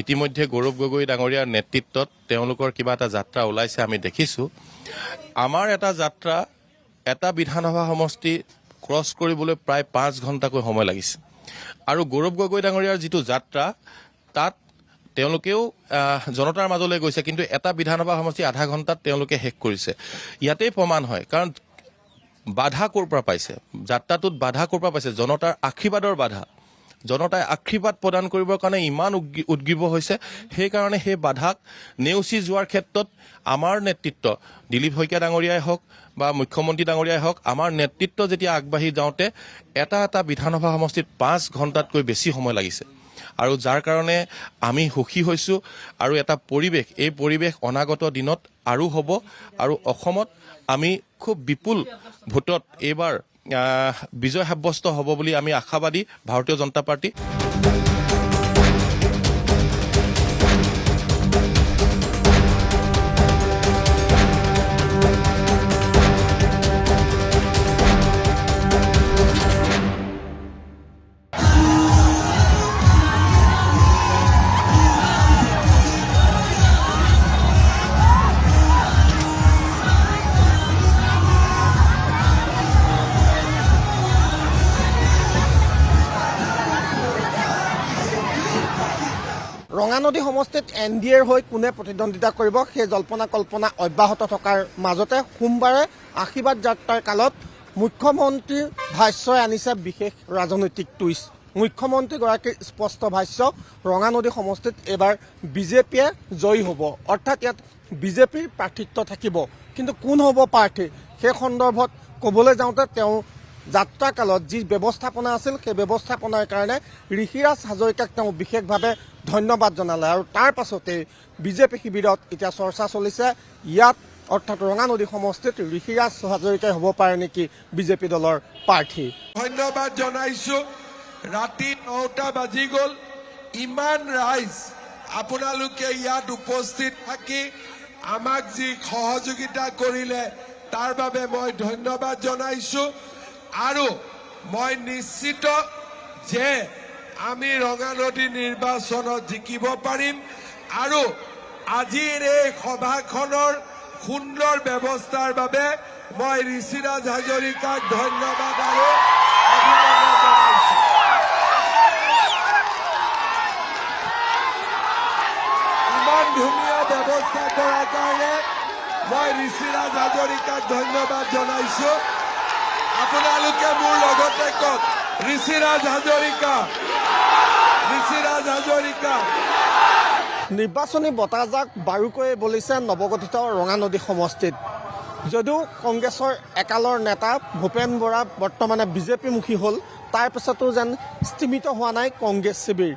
[SPEAKER 18] ইতিমধ্যে গৌৰৱ গগৈ ডাঙৰীয়াৰ নেতৃত্বত তেওঁলোকৰ কিবা এটা যাত্ৰা ওলাইছে, আমি দেখিছোঁ। আমাৰ এটা যাত্ৰা এটা বিধানসভা সমষ্টি ক্ৰছ কৰিবলৈ প্ৰায় 5 ঘণ্টাকৈ সময় লাগিছে আৰু গৌৰৱ গগৈ ডাঙৰীয়াৰ যিটো যাত্ৰা তাত তেওঁলোকেও জনতাৰ মাজলৈ গৈছে, কিন্তু এটা বিধানসভা সমষ্টি আধা ঘণ্টাত তেওঁলোকে শেষ কৰিছে। ইয়াতেই প্ৰমাণ হয়, কাৰণ বাধা ক'ৰ পৰা পাইছে, যাত্ৰাটোত বাধা ক'ৰ পৰা পাইছে? জনতাৰ আশীৰ্বাদৰ বাধা। জনতাই আশীৰ্বাদ প্ৰদান কৰিবৰ কাৰণে ইমান উদ্গ্ৰীৱ হৈছে, সেইকাৰণে সেই বাধাক নেওচি যোৱাৰ ক্ষেত্ৰত আমাৰ নেতৃত্ব, দিলীপ শইকীয়া ডাঙৰীয়াই হওক বা মুখ্যমন্ত্ৰী ডাঙৰীয়াই হওক, আমাৰ নেতৃত্ব যেতিয়া আগবাঢ়ি যাওঁতে এটা বিধানসভা সমষ্টিত 5 ঘণ্টাতকৈ বেছি সময় লাগিছে আৰু যাৰ কাৰণে আমি সুখী হৈছোঁ। আৰু এটা পৰিৱেশ, এই পৰিৱেশ অনাগত দিনত আৰু হ'ব আৰু অসমত আমি খুব বিপুল ভোটত এইবাৰ বিজয় সাব্যস্ত হ'ব বুলি আমি আশাবাদী ভাৰতীয় জনতা পাৰ্টি।
[SPEAKER 1] ৰঙানদী সমষ্টিত NDAৰ হৈ কোনে প্ৰতিদ্বন্দ্বিতা কৰিব সেই জল্পনা কল্পনা অব্যাহত থকাৰ মাজতে সোমবাৰে আশীৰ্বাদ যাত্ৰাৰ কালত মুখ্যমন্ত্ৰীৰ ভাষ্যই আনিছে বিশেষ ৰাজনৈতিক টুইষ্ট। মুখ্যমন্ত্ৰীগৰাকীৰ স্পষ্ট ভাষ্য, ৰঙানদী সমষ্টিত এইবাৰ বিজেপিয়ে জয়ী হ'ব, অৰ্থাৎ ইয়াত বিজেপিৰ প্ৰাৰ্থিত্ব থাকিব। কিন্তু কোন হ'ব প্ৰাৰ্থী সেই সন্দৰ্ভত ক'বলৈ যাওঁতে তেওঁ যাত্ৰাকালত যি ব্যৱস্থাপনা আছিল সেই ব্যৱস্থাপনাৰ কাৰণে ঋষিৰাজ হাজৰিকাক তেওঁ বিশেষভাৱে ধন্যবাদ জনালে। আৰু তাৰ পাছতে বিজেপি শিবিৰত এতিয়া চৰ্চা চলিছে, ইয়াত অৰ্থাৎ ৰঙানদী সমষ্টিত ঋষিৰাজ হাজৰিকাই হ'ব পাৰে নেকি বিজেপি দলৰ প্ৰাৰ্থী।
[SPEAKER 19] ধন্যবাদ জনাইছো। ৰাতি 9টা বাজি গ'ল, ইমান ৰাইজ আপোনালোকে ইয়াত উপস্থিত থাকি আমাক যি সহযোগিতা কৰিলে তাৰ বাবে মই ধন্যবাদ জনাইছো। আৰু মই নিশ্চিত যে আমি ৰঙানদী নিৰ্বাচনত জিকিব পাৰিম। আৰু আজিৰ এই সভাখনৰ সুন্দৰ ব্যৱস্থাৰ বাবে মই ঋষিৰাজ হাজৰিকাক ধন্যবাদ আৰু অভিনন্দন জনাইছো। ইমান ধুনীয়া ব্যৱস্থা কৰাৰ কাৰণে মই ঋষিৰাজ হাজৰিকাক ধন্যবাদ জনাইছো। আপোনালোকে মোৰ লগতে কওক, ঋষিৰাজ হাজৰিকা, ঋষিৰাজ হাজৰিকা।
[SPEAKER 1] নিৰ্বাচনী বতাহজাক বাৰুকৈ বলিছে নৱগঠিত ৰঙানদী সমষ্টিত। যদিও কংগ্ৰেছৰ একালৰ নেতা ভূপেন বৰা বৰ্তমানে বিজেপিমুখী হ'ল, তাৰ পিছতো যেন স্থিমিত হোৱা নাই কংগ্ৰেছ শিবিৰ।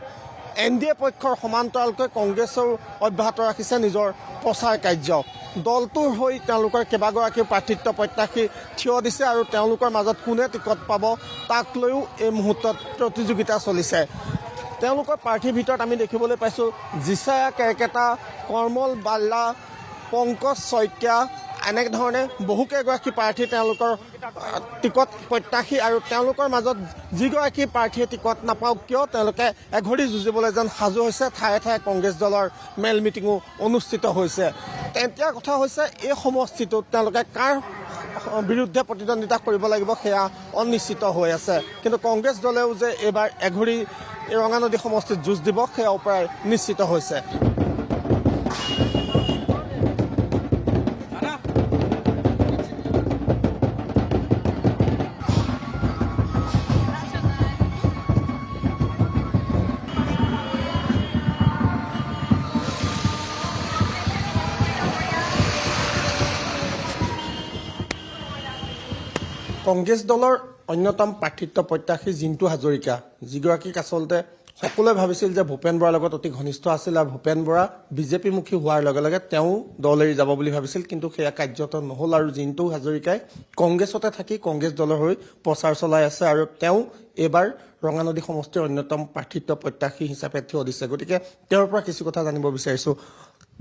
[SPEAKER 1] NDA পক্ষৰ সমান্তৰালকৈ কংগ্ৰেছেও অব্যাহত ৰাখিছে নিজৰ প্ৰচাৰ কাৰ্য। দলটোৰ হৈ তেওঁলোকৰ কেইবাগৰাকীও প্ৰাৰ্থিত্ব প্ৰত্যাশী থিয় দিছে আৰু তেওঁলোকৰ মাজত কোনে টিকট পাব তাক লৈও এই মুহূৰ্তত প্ৰতিযোগিতা চলিছে। তেওঁলোকৰ প্ৰাৰ্থীৰ ভিতৰত আমি দেখিবলৈ পাইছোঁ জিছায়া কেৰকেটা, কৰ্মল বাল্লা, পংকজ শইকীয়া, এনেধৰণে বহুকেইগৰাকী প্ৰাৰ্থী তেওঁলোকৰ টিকট প্ৰত্যাশী। আৰু তেওঁলোকৰ মাজত যিগৰাকী প্ৰাৰ্থীয়ে টিকট নাপাওক কিয় তেওঁলোকে এঘৰি যুঁজিবলৈ যেন সাজু হৈছে। ঠায়ে ঠায়ে কংগ্ৰেছ দলৰ মেল মিটিঙো অনুষ্ঠিত হৈছে। এতিয়া কথা হৈছে এই সমষ্টিটোত তেওঁলোকে কাৰ বিৰুদ্ধে প্ৰতিদ্বন্দ্বিতা কৰিব লাগিব সেয়া অনিশ্চিত হৈ আছে। কিন্তু কংগ্ৰেছ দলেও যে এইবাৰ এঘৰি ৰঙানদী সমষ্টিত যুঁজ দিব সেয়াও প্ৰায় নিশ্চিত হৈছে। কংগ্ৰেছ দলৰ অন্যতম প্ৰাৰ্থিত্ব প্ৰত্যাশী জিন্তু হাজৰিকা, যিগৰাকীক আচলতে সকলোৱে ভাবিছিল যে ভূপেন বৰাৰ লগত অতি ঘনিষ্ঠ আছিল আৰু ভূপেন বৰা বিজেপিমুখী হোৱাৰ লগে লগে তেওঁ দল এৰি যাব বুলি ভাবিছিল, কিন্তু সেয়া কাৰ্যত নহ'ল আৰু জিন্তু হাজৰিকাই কংগ্ৰেছতে থাকি কংগ্ৰেছ দলৰ হৈ প্ৰচাৰ চলাই আছে আৰু তেওঁ এইবাৰ ৰঙানদী সমষ্টিৰ অন্যতম প্ৰাৰ্থিত্ব প্ৰত্যাশী হিচাপে থিয় দিছে। গতিকে তেওঁৰ পৰা কিছু কথা জানিব বিচাৰিছোঁ।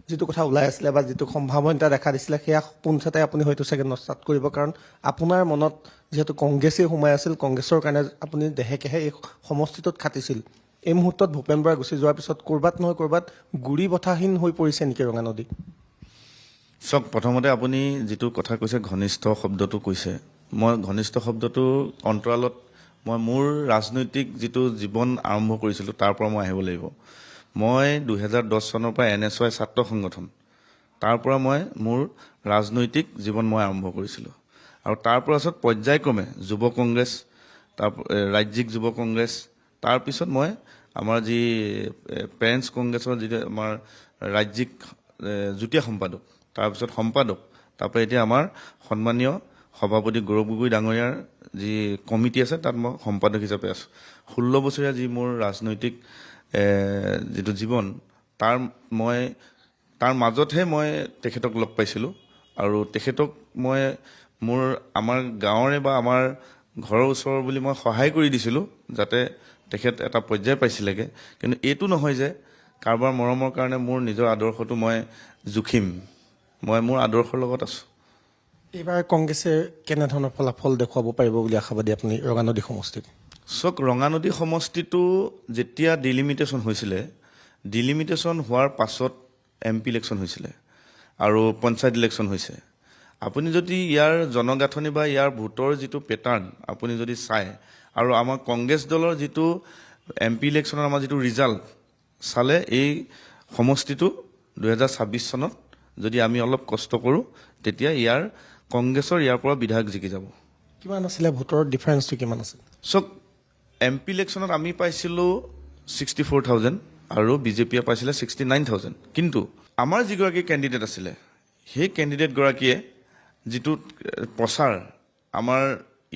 [SPEAKER 1] যিটো কথা ওলাই আছিলে বা যিটো সম্ভাৱনা দেখা দিছিলে সেয়া পোনছাতে আপুনি হয়তো চাগে নস্যাৎ কৰিব, কাৰণ আপোনাৰ মনত যিহেতু কংগ্ৰেছেই সোমাই আছিল, কংগ্ৰেছৰ কাৰণে আপুনি দেহে কেহে এই সমষ্টিটোত খাটিছিল। এই মুহূৰ্তত ভূপেন বৰা গুচি যোৱাৰ পিছত ক'ৰবাত নহয় ক'ৰবাত গুৰি বঠাহীন হৈ পৰিছে নেকি ৰঙানদী?
[SPEAKER 20] চাওক, প্ৰথমতে আপুনি যিটো কথা কৈছে ঘনিষ্ঠ শব্দটো কৈছে, মই ঘনিষ্ঠ শব্দটো অন্তৰালত মই মোৰ ৰাজনৈতিক যিটো জীৱন আৰম্ভ কৰিছিলোঁ তাৰ পৰা মই আহিব লাগিব। মই 2010 চনৰ পৰা NSY ছাত্ৰ সংগঠন, তাৰ পৰা মই মোৰ ৰাজনৈতিক জীৱন মই আৰম্ভ কৰিছিলোঁ আৰু তাৰ পাছত পৰ্যায়ক্ৰমে যুৱ কংগ্ৰেছ, তাৰ ৰাজ্যিক যুৱ কংগ্ৰেছ, তাৰপিছত মই আমাৰ যি পেৰেণ্টছ কংগ্ৰেছৰ যিটো আমাৰ ৰাজ্যিক যুটীয়া সম্পাদক, তাৰপিছত সম্পাদক, তাৰপৰা এতিয়া আমাৰ সন্মানীয় সভাপতি গৌৰৱ গগৈ ডাঙৰীয়াৰ যি কমিটি আছে তাত মই সম্পাদক হিচাপে আছোঁ। 16 বছৰীয়া যি মোৰ ৰাজনৈতিক যিটো জীৱন, তাৰ মাজতহে মই তেখেতক লগ পাইছিলোঁ আৰু তেখেতক মই আমাৰ গাঁৱৰে বা আমাৰ ঘৰৰ ওচৰৰ বুলি মই সহায় কৰি দিছিলোঁ যাতে তেখেত এটা পৰ্যায় পাইছিলেগৈ। কিন্তু এইটো নহয় যে কাৰোবাৰ মৰমৰ কাৰণে মোৰ নিজৰ আদৰ্শটো মই জুখিম। মই মোৰ আদৰ্শৰ লগত আছোঁ।
[SPEAKER 1] এইবাৰ কংগ্ৰেছে কেনেধৰণৰ ফলাফল দেখুৱাব পাৰিব বুলি আশাবাদী আপুনি ৰঙানদী সমষ্টিত?
[SPEAKER 20] চাওক, ৰঙানদী সমষ্টিটো যেতিয়া ডিলিমিটেশ্যন হৈছিলে, ডিলিমিটেশ্যন হোৱাৰ পাছত MP ইলেকশ্যন হৈছিলে আৰু পঞ্চায়ত ইলেকশ্যন হৈছে। আপুনি যদি ইয়াৰ জনগাঁথনি বা ইয়াৰ ভোটৰ যিটো পেটাৰ্ণ আপুনি যদি চায় আৰু আমাৰ কংগ্ৰেছ দলৰ যিটো MP ইলেকশ্যনৰ আমাৰ যিটো ৰিজাল্ট চালে, এই সমষ্টিটো 2026 চনত যদি আমি অলপ কষ্ট কৰোঁ তেতিয়া কংগ্ৰেছৰ ইয়াৰ পৰা বিধায়ক জিকি যাব।
[SPEAKER 1] কিমান আছিলে ভোটৰ ডিফাৰেঞ্চটো কিমান আছিল?
[SPEAKER 20] চাওক, MP ইলেকশ্যনত আমি পাইছিলোঁ 64,000 আৰু বিজেপিয়ে পাইছিলে 69,000। কিন্তু আমাৰ যিগৰাকী কেণ্ডিডেট আছিলে সেই কেণ্ডিডেটগৰাকীয়ে যিটো প্ৰচাৰ আমাৰ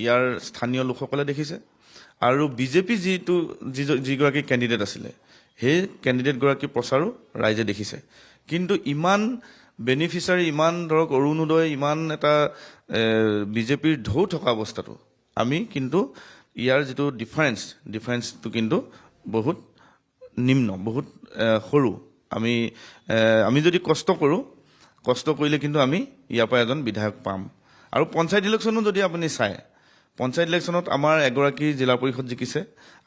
[SPEAKER 20] ইয়াৰ স্থানীয় লোকসকলে দেখিছে আৰু বিজেপি যিগৰাকী কেণ্ডিডেট আছিলে সেই কেণ্ডিডেটগৰাকীৰ প্ৰচাৰো ৰাইজে দেখিছে। কিন্তু ইমান বেনিফিচাৰী, ইমান ধৰক অৰুণোদয়, ইমান এটা বিজেপিৰ ঢৌ থকা অৱস্থাটো আমি কিন্তু ইয়াৰ যিটো ডিফাৰেঞ্চটো কিন্তু বহুত নিম্ন, বহুত সৰু। আমি যদি কষ্ট কৰিলে কিন্তু আমি ইয়াৰ পৰা এজন বিধায়ক পাম। আৰু পঞ্চায়ত ইলেকশ্যনো যদি আপুনি চায়, পঞ্চায়ত ইলেকশ্যনত আমাৰ এগৰাকী জিলা পৰিষদ জিকিছে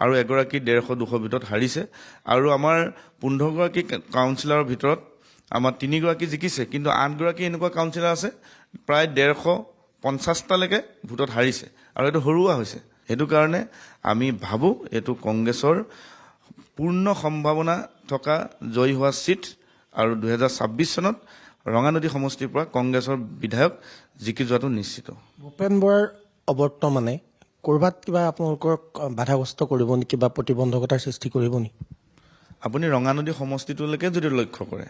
[SPEAKER 20] আৰু এগৰাকী 150-200 ভিতৰত হাৰিছে আৰু আমাৰ 15 গৰাকী কাউন্সিলৰৰ ভিতৰত আমাৰ 3 গৰাকী জিকিছে, কিন্তু 8 গৰাকী এনেকুৱা কাউন্সিলৰ আছে প্ৰায় 150-50টালৈকে ভোটত হাৰিছে আৰু এইটো হৰুৱা হৈছে। সেইটো কাৰণে আমি ভাবোঁ এইটো কংগ্ৰেছৰ পূৰ্ণ সম্ভাৱনা থকা জয়ী হোৱা চিট আৰু 2026 চনত ৰঙানদী সমষ্টিৰ পৰা কংগ্ৰেছৰ বিধায়ক জিকি যোৱাটো নিশ্চিত।
[SPEAKER 1] ভূপেন বৰাৰ অৱৰ্তমানে ক'ৰবাত কিবা আপোনালোকৰ বাধাগ্ৰস্ত কৰিব নেকি বা প্ৰতিবন্ধকতাৰ সৃষ্টি কৰিব নেকি?
[SPEAKER 20] আপুনি ৰঙানদী সমষ্টিটোলৈকে যদি লক্ষ্য কৰে,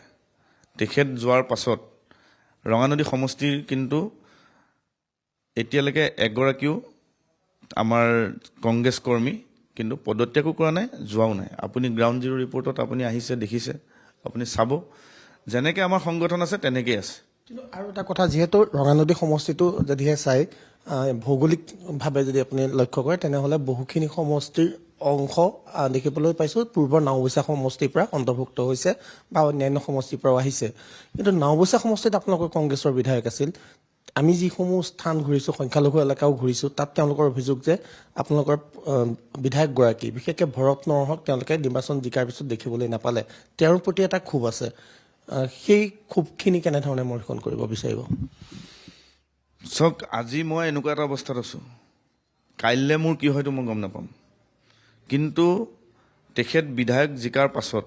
[SPEAKER 20] তেখেত যোৱাৰ পাছত ৰঙানদী সমষ্টিৰ কিন্তু এতিয়ালৈকে এগৰাকীও আমাৰ কংগ্ৰেছ কৰ্মী কিন্তু পদত্যাগো কৰা নাই, যোৱাও নাই। আপুনি গ্ৰাউণ্ড জিৰ' ৰিপৰ্টত আপুনি আহিছে, দেখিছে, আপুনি চাব যেনেকৈ আমাৰ সংগঠন আছে তেনেকেই আছে।
[SPEAKER 1] কিন্তু আৰু এটা কথা, যিহেতু ৰঙানদী সমষ্টিটো যদিহে চাই ভৌগোলিকভাৱে যদি আপুনি লক্ষ্য কৰে তেনেহ'লে বহুখিনি সমষ্টিৰ অংশ দেখিবলৈ পাইছোঁ পূৰ্বৰ নাওবৈচা সমষ্টিৰ পৰা অন্তৰ্ভুক্ত হৈছে বা অন্যান্য সমষ্টিৰ পৰাও আহিছে। কিন্তু নাওবৈচা সমষ্টিত আপোনালোকৰ কংগ্ৰেছৰ বিধায়ক আছিল। আমি যিসমূহ স্থান ঘূৰিছোঁ, সংখ্যালঘু এলেকাও ঘূৰিছোঁ, তাত তেওঁলোকৰ অভিযোগ যে আপোনালোকৰ বিধায়কগৰাকী, বিশেষকৈ ভৰত নৰহক তেওঁলোকে নিৰ্বাচন জিকাৰ পিছত দেখিবলৈ নাপালে। তেওঁৰ প্ৰতি এটা ক্ষোভ আছে। সেই ক্ষোভখিনি কেনেধৰণে মৰ্ষণ কৰিব বিচাৰিব?
[SPEAKER 20] চাওক, আজি মই এনেকুৱা এটা অৱস্থাত আছোঁ, কাইলৈ মোৰ কি হয়তো মই গম নাপাম। কিন্তু তেখেত বিধায়ক জিকাৰ পাছত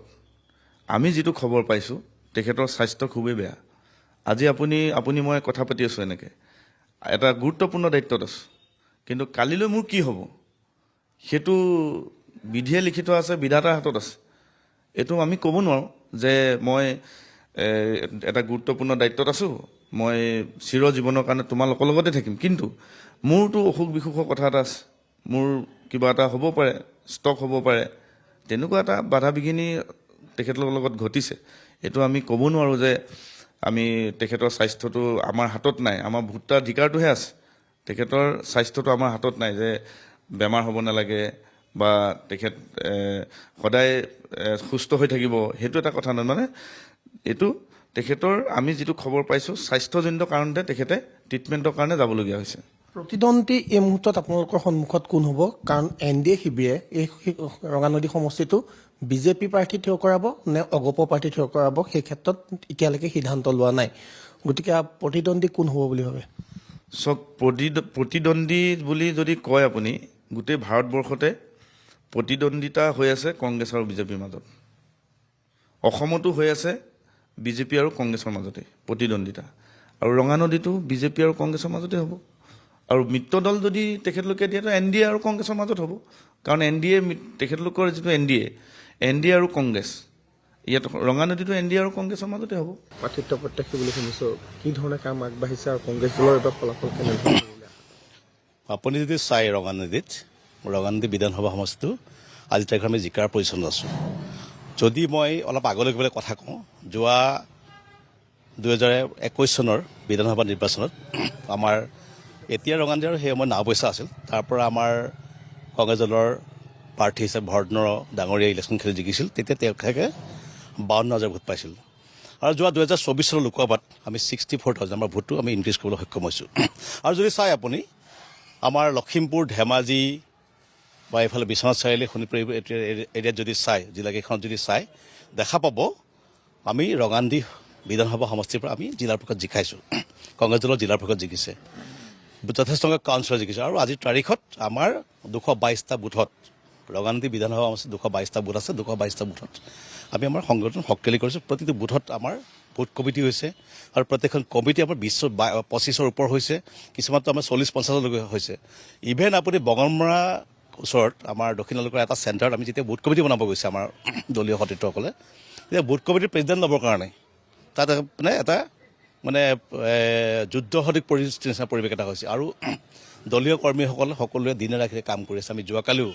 [SPEAKER 20] আমি যিটো খবৰ পাইছোঁ তেখেতৰ স্বাস্থ্য খুবেই বেয়া। আজি আপুনি মই কথা পাতি আছোঁ, এনেকৈ এটা গুৰুত্বপূৰ্ণ দায়িত্বত আছোঁ। কিন্তু কালিলৈ মোৰ কি হ'ব সেইটো বিধিয়ে লিখি থোৱা আছে, বিধাতাৰ হাতত আছে। এইটো আমি ক'ব নোৱাৰোঁ যে মই এটা গুৰুত্বপূৰ্ণ দায়িত্বত আছোঁ, মই চিৰ জীৱনৰ কাৰণে তোমালোকৰ লগতে থাকিম। কিন্তু মোৰতো অসুখ বিসুখৰ কথা এটা আছে, মোৰ কিবা এটা হ'ব পাৰে, ষ্টক হ'ব পাৰে, তেনেকুৱা এটা বাধা বিঘিনি তেখেতলোকৰ লগত ঘটিছে। এইটো আমি ক'ব নোৱাৰোঁ যে আমি তেখেতৰ স্বাস্থ্যটো আমাৰ হাতত নাই, আমাৰ ভোটাধিকাৰটোহে আছে। তেখেতৰ স্বাস্থ্যটো আমাৰ হাতত নাই যে বেমাৰ হ'ব নালাগে বা তেখেত সদায় সুস্থ হৈ থাকিব, সেইটো এটা কথা নহয়। মানে এইটো তেখেতৰ আমি যিটো খবৰ পাইছোঁ স্বাস্থ্যজনিত কাৰণতে তেখেতে ট্ৰিটমেণ্টৰ কাৰণে যাবলগীয়া হৈছে।
[SPEAKER 1] প্ৰতিদ্বন্দ্বী এই মুহূৰ্তত আপোনালোকৰ সন্মুখত কোন হ'ব? কাৰণ NDA শিবিৰে এই ৰঙানদী সমষ্টিটো বিজেপি প্ৰাৰ্থী থিয় কৰাব নে অগপ প্ৰাৰ্থী থিয় কৰাব, সেই ক্ষেত্ৰত এতিয়ালৈকে সিদ্ধান্ত লোৱা নাই। গতিকে প্ৰতিদ্বন্দ্বী কোন হ'ব বুলি ভাবে?
[SPEAKER 20] চব প্ৰতিদ্বন্দ্বী বুলি যদি কয় আপুনি, গোটেই ভাৰতবৰ্ষতে প্ৰতিদ্বন্দ্বিতা হৈ আছে কংগ্ৰেছ আৰু বিজেপিৰ মাজত। অসমতো হৈ আছে বিজেপি আৰু কংগ্ৰেছৰ মাজতে প্ৰতিদ্বন্দ্বিতা, আৰু ৰঙানদীটো বিজেপি আৰু কংগ্ৰেছৰ মাজতে হ'ব। আৰু মিত্ৰ দল যদি তেখেতলোকে দিয়েতো NDA আৰু কংগ্ৰেছৰ মাজত হ'ব। কাৰণ NDA তেখেতলোকৰ যিটো NDA আৰু কংগ্ৰেছ, ইয়াত ৰঙানদীটো NDA আৰু কংগ্ৰেছৰ মাজতে হ'ব।
[SPEAKER 1] প্ৰাৰ্থিত্ব প্ৰত্যাশী বুলি শুনিছোঁ, কি ধৰণে কাম আগবাঢ়িছে আৰু কংগ্ৰেছ দলৰ এবাৰ ফলাফল কেনেধৰণে?
[SPEAKER 21] আপুনি যদি চাই ৰঙানদী বিধানসভা সমষ্টিটো আজি তাৰিখত আমি জিকাৰ পজিশ্যনত আছোঁ। যদি মই অলপ আগলৈ গৈ কথা কওঁ, যোৱা 2021 চনৰ বিধানসভা নিৰ্বাচনত আমাৰ এতিয়া ৰঙানদী আৰু সেই সময়ত নাওবৈচা আছিল, তাৰ পৰা আমাৰ কংগ্ৰেছ দলৰ প্ৰাৰ্থী হিচাপে ভৰতনৰ ডাঙৰীয়া ইলেকশ্যন খেলি জিকিছিল। তেতিয়া তেখেতে 52,000 ভোট পাইছিল। আৰু যোৱা 2024 চনৰ লোকসভাত আমি 64,000 আমাৰ ভোটটো আমি ইনক্ৰিজ কৰিবলৈ সক্ষম হৈছোঁ। আৰু যদি চাই আপুনি আমাৰ লখিমপুৰ, ধেমাজি বা এইফালে বিশ্বনাথ চাৰিআলি, শোণিতপুৰ এৰিয়াত যদি চাই, জিলাকেইখনত যদি চাই, দেখা পাব আমি ৰঙানদী বিধানসভা সমষ্টিৰ পৰা আমি জিলাৰ পক্ষত জিকাইছোঁ। কংগ্ৰেছ দলৰ জিলাৰ পক্ষত জিকিছে, যথেষ্ট সংখ্যক কাউন্সিলৰ জিকিছে। আৰু আজিৰ তাৰিখত আমাৰ 222টা বুথত, ৰঙানদী বিধানসভা সমষ্টিত 222টা বুথ আছে। 222টা বুথত আমি আমাৰ সংগঠন শক্তিশালী কৰিছোঁ। প্ৰতিটো বুথত আমাৰ বুথ কমিটি হৈছে, আৰু প্ৰত্যেকখন কমিটি আমাৰ 20-25ৰ ওপৰ হৈছে, কিছুমানতো আমাৰ 40-50লৈকে হৈছে। ইভেন আপুনি বঙলমৰা ওচৰত আমাৰ দক্ষিণ আলুকৰ এটা চেণ্টাৰত আমি যেতিয়া বুথ কমিটি বনাব গৈছে আমাৰ দলীয় সতীৰ্থসকলে, তেতিয়া বুথ কমিটিৰ প্ৰেচিডেণ্ট ল'বৰ কাৰণে তাত মানে এটা যুদ্ধ সদৃশ পৰিস্থিতিৰ নিচিনা পৰিৱেশ এটা হৈছে। আৰু দলীয় কৰ্মীসকলে সকলোৱে দিনে ৰাতিৰে কাম কৰি আছে। আমি যোৱাকালিও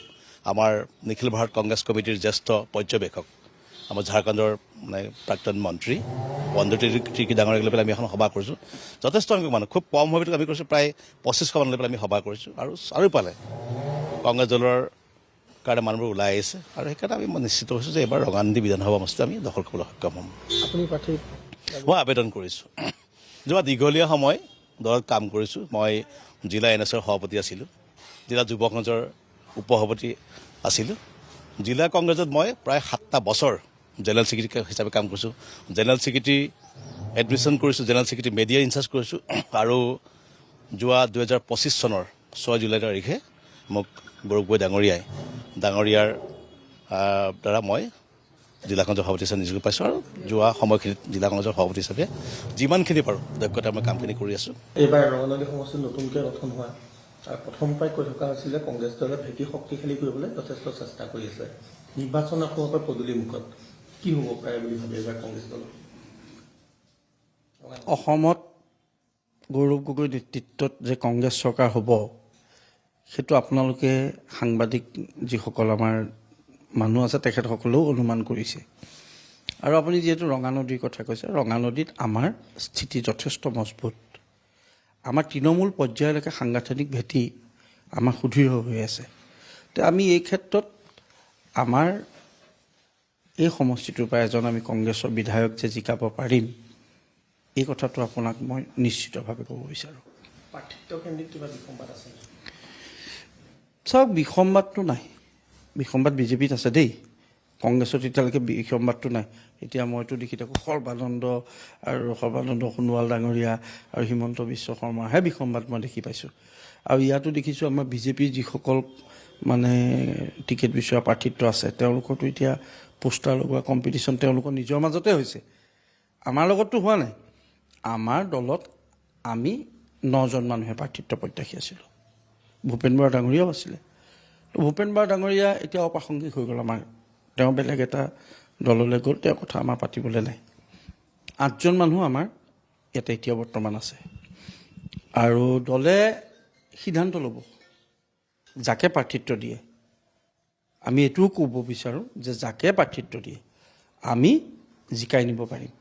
[SPEAKER 21] আমাৰ নিখিল ভাৰত কংগ্ৰেছ কমিটিৰ জ্যেষ্ঠ পৰ্যবেক্ষক, আমাৰ ঝাৰখণ্ডৰ প্ৰাক্তন মন্ত্ৰী বন্ধুতি ডাঙৰীয়াক লৈ পেলাই আমি এখন সভা কৰিছোঁ। যথেষ্ট সংখ্যক মানুহ, খুব কম সময়ত আমি কৰিছোঁ, প্ৰায় 2500 মানুহ লৈ পেলাই আমি সভা কৰিছোঁ। আৰু চাৰিওফালে কংগ্ৰেছ দলৰ কাৰণে মানুহবোৰ ওলাই আহিছে, আৰু সেইকাৰণে আমি নিশ্চিত হৈছোঁ যে এইবাৰ ৰঙানদী বিধানসভা সমষ্টি আমি দখল কৰিবলৈ সক্ষম হ'ম।
[SPEAKER 1] আপুনি প্ৰাৰ্থী?
[SPEAKER 21] মই আবেদন কৰিছোঁ। যোৱা দীঘলীয়া সময় দলত কাম কৰিছোঁ। মই জিলা NSৰ সভাপতি আছিলোঁ, জিলা যুৱ কংগ্ৰেছৰ উপসভাপতি আছিলোঁ। জিলা কংগ্ৰেছত মই প্ৰায় 7টা বছৰ জেনেৰেল ছেক্ৰেটাৰী হিচাপে কাম কৰিছোঁ। জেনেৰেল ছেক্ৰেটাৰী এডমিনিষ্ট্ৰেশ্যন কৰিছোঁ, জেনেৰেল ছেক্ৰেটাৰী মিডিয়া ইনচাৰ্জ কৰিছোঁ। আৰু যোৱা 2025 চনৰ 6 জুলাই তাৰিখে মোক বৰুগৈ ডাঙৰীয়াৰ দ্বাৰা মই জিলা কংগ্ৰেছৰ সভাপতি হিচাপে নিযুক্তি পাইছোঁ। আৰু যোৱা সময়খিনিত জিলা কংগ্ৰেছৰ সভাপতি হিচাপে যিমানখিনি পাৰোঁ দক্ষতা মই কামখিনি কৰি আছোঁ।
[SPEAKER 1] এইবাৰ ৰঙানদী সমষ্টি নতুনকৈ গঠন হোৱা, আৰু প্ৰথম পৰাই কৈ থকা হৈছিলে কংগ্ৰেছ দলে ভেটি শক্তিশালী কৰিবলৈ যথেষ্ট চেষ্টা কৰি আছে। নিৰ্বাচন আপোনালোকৰ পদূলি মুখত কি হ'ব পাৰে বুলি ভাবে এইবাৰ কংগ্ৰেছ দলৰ?
[SPEAKER 22] অসমত গৌৰৱ গগৈ নেতৃত্বত যে কংগ্ৰেছ চৰকাৰ হ'ব, সেইটো আপোনালোকে সাংবাদিক যিসকল আমাৰ মানুহ আছে তেখেতসকলেও অনুমান কৰিছে। আৰু আপুনি যিহেতু ৰঙানদীৰ কথা কৈছে, ৰঙানদীত আমাৰ স্থিতি যথেষ্ট মজবুত। আমাৰ তৃণমূল পৰ্যায়লৈকে সাংগঠনিক ভেটি আমাৰ সুদৃঢ় হৈ আছে। তো আমি এই ক্ষেত্ৰত আমাৰ এই সমষ্টিটোৰ পৰা এজন আমি কংগ্ৰেছৰ বিধায়ক যে জিকাব পাৰিম, এই কথাটো আপোনাক মই নিশ্চিতভাৱে ক'ব বিচাৰোঁ।
[SPEAKER 1] প্ৰাৰ্থিত্ব কেন্দ্ৰিক কিবা বিসম্বাদ আছে?
[SPEAKER 22] চাওক, বিসম্বাদটো নাই। বিসম্বাদ বিজেপিত আছে দেই, কংগ্ৰেছত এতিয়ালৈকে বিসম্বাদটো নাই। এতিয়া মইতো দেখি থাকোঁ সৰ্বানন্দ সোণোৱাল ডাঙৰীয়া আৰু হিমন্ত বিশ্ব শৰ্মাৰহে বিসম্বাদ মই দেখি পাইছোঁ। আৰু ইয়াতো দেখিছোঁ আমাৰ বিজেপিৰ যিসকল টিকেট বিচৰা প্ৰাৰ্থিত্ব আছে, তেওঁলোকৰতো এতিয়া পোষ্টাৰ লগোৱা কম্পিটিশ্যন তেওঁলোকৰ নিজৰ মাজতে হৈছে। আমাৰ লগততো হোৱা নাই। আমাৰ দলত আমি 9জন মানুহে প্ৰাৰ্থিত্ব প্ৰত্যাশী আছিলোঁ। ভূপেন বৰা ডাঙৰীয়াও আছিলে। তো ভূপেন বৰা ডাঙৰীয়া এতিয়া অপ্ৰাসংগিক হৈ গ'ল আমাৰ। তেওঁ বেলেগ এটা দললৈ গ'ল, তেওঁৰ কথা আমাৰ পাতিবলৈ নাই। 8জন মানুহ আমাৰ ইয়াতে এতিয়া বৰ্তমান আছে। আৰু দলে সিদ্ধান্ত ল'ব যাকে প্ৰাৰ্থিত্ব দিয়ে। আমি এইটোও ক'ব বিচাৰোঁ যে যাকে প্ৰাৰ্থিত্ব দিয়ে আমি জিকাই নিব পাৰিম।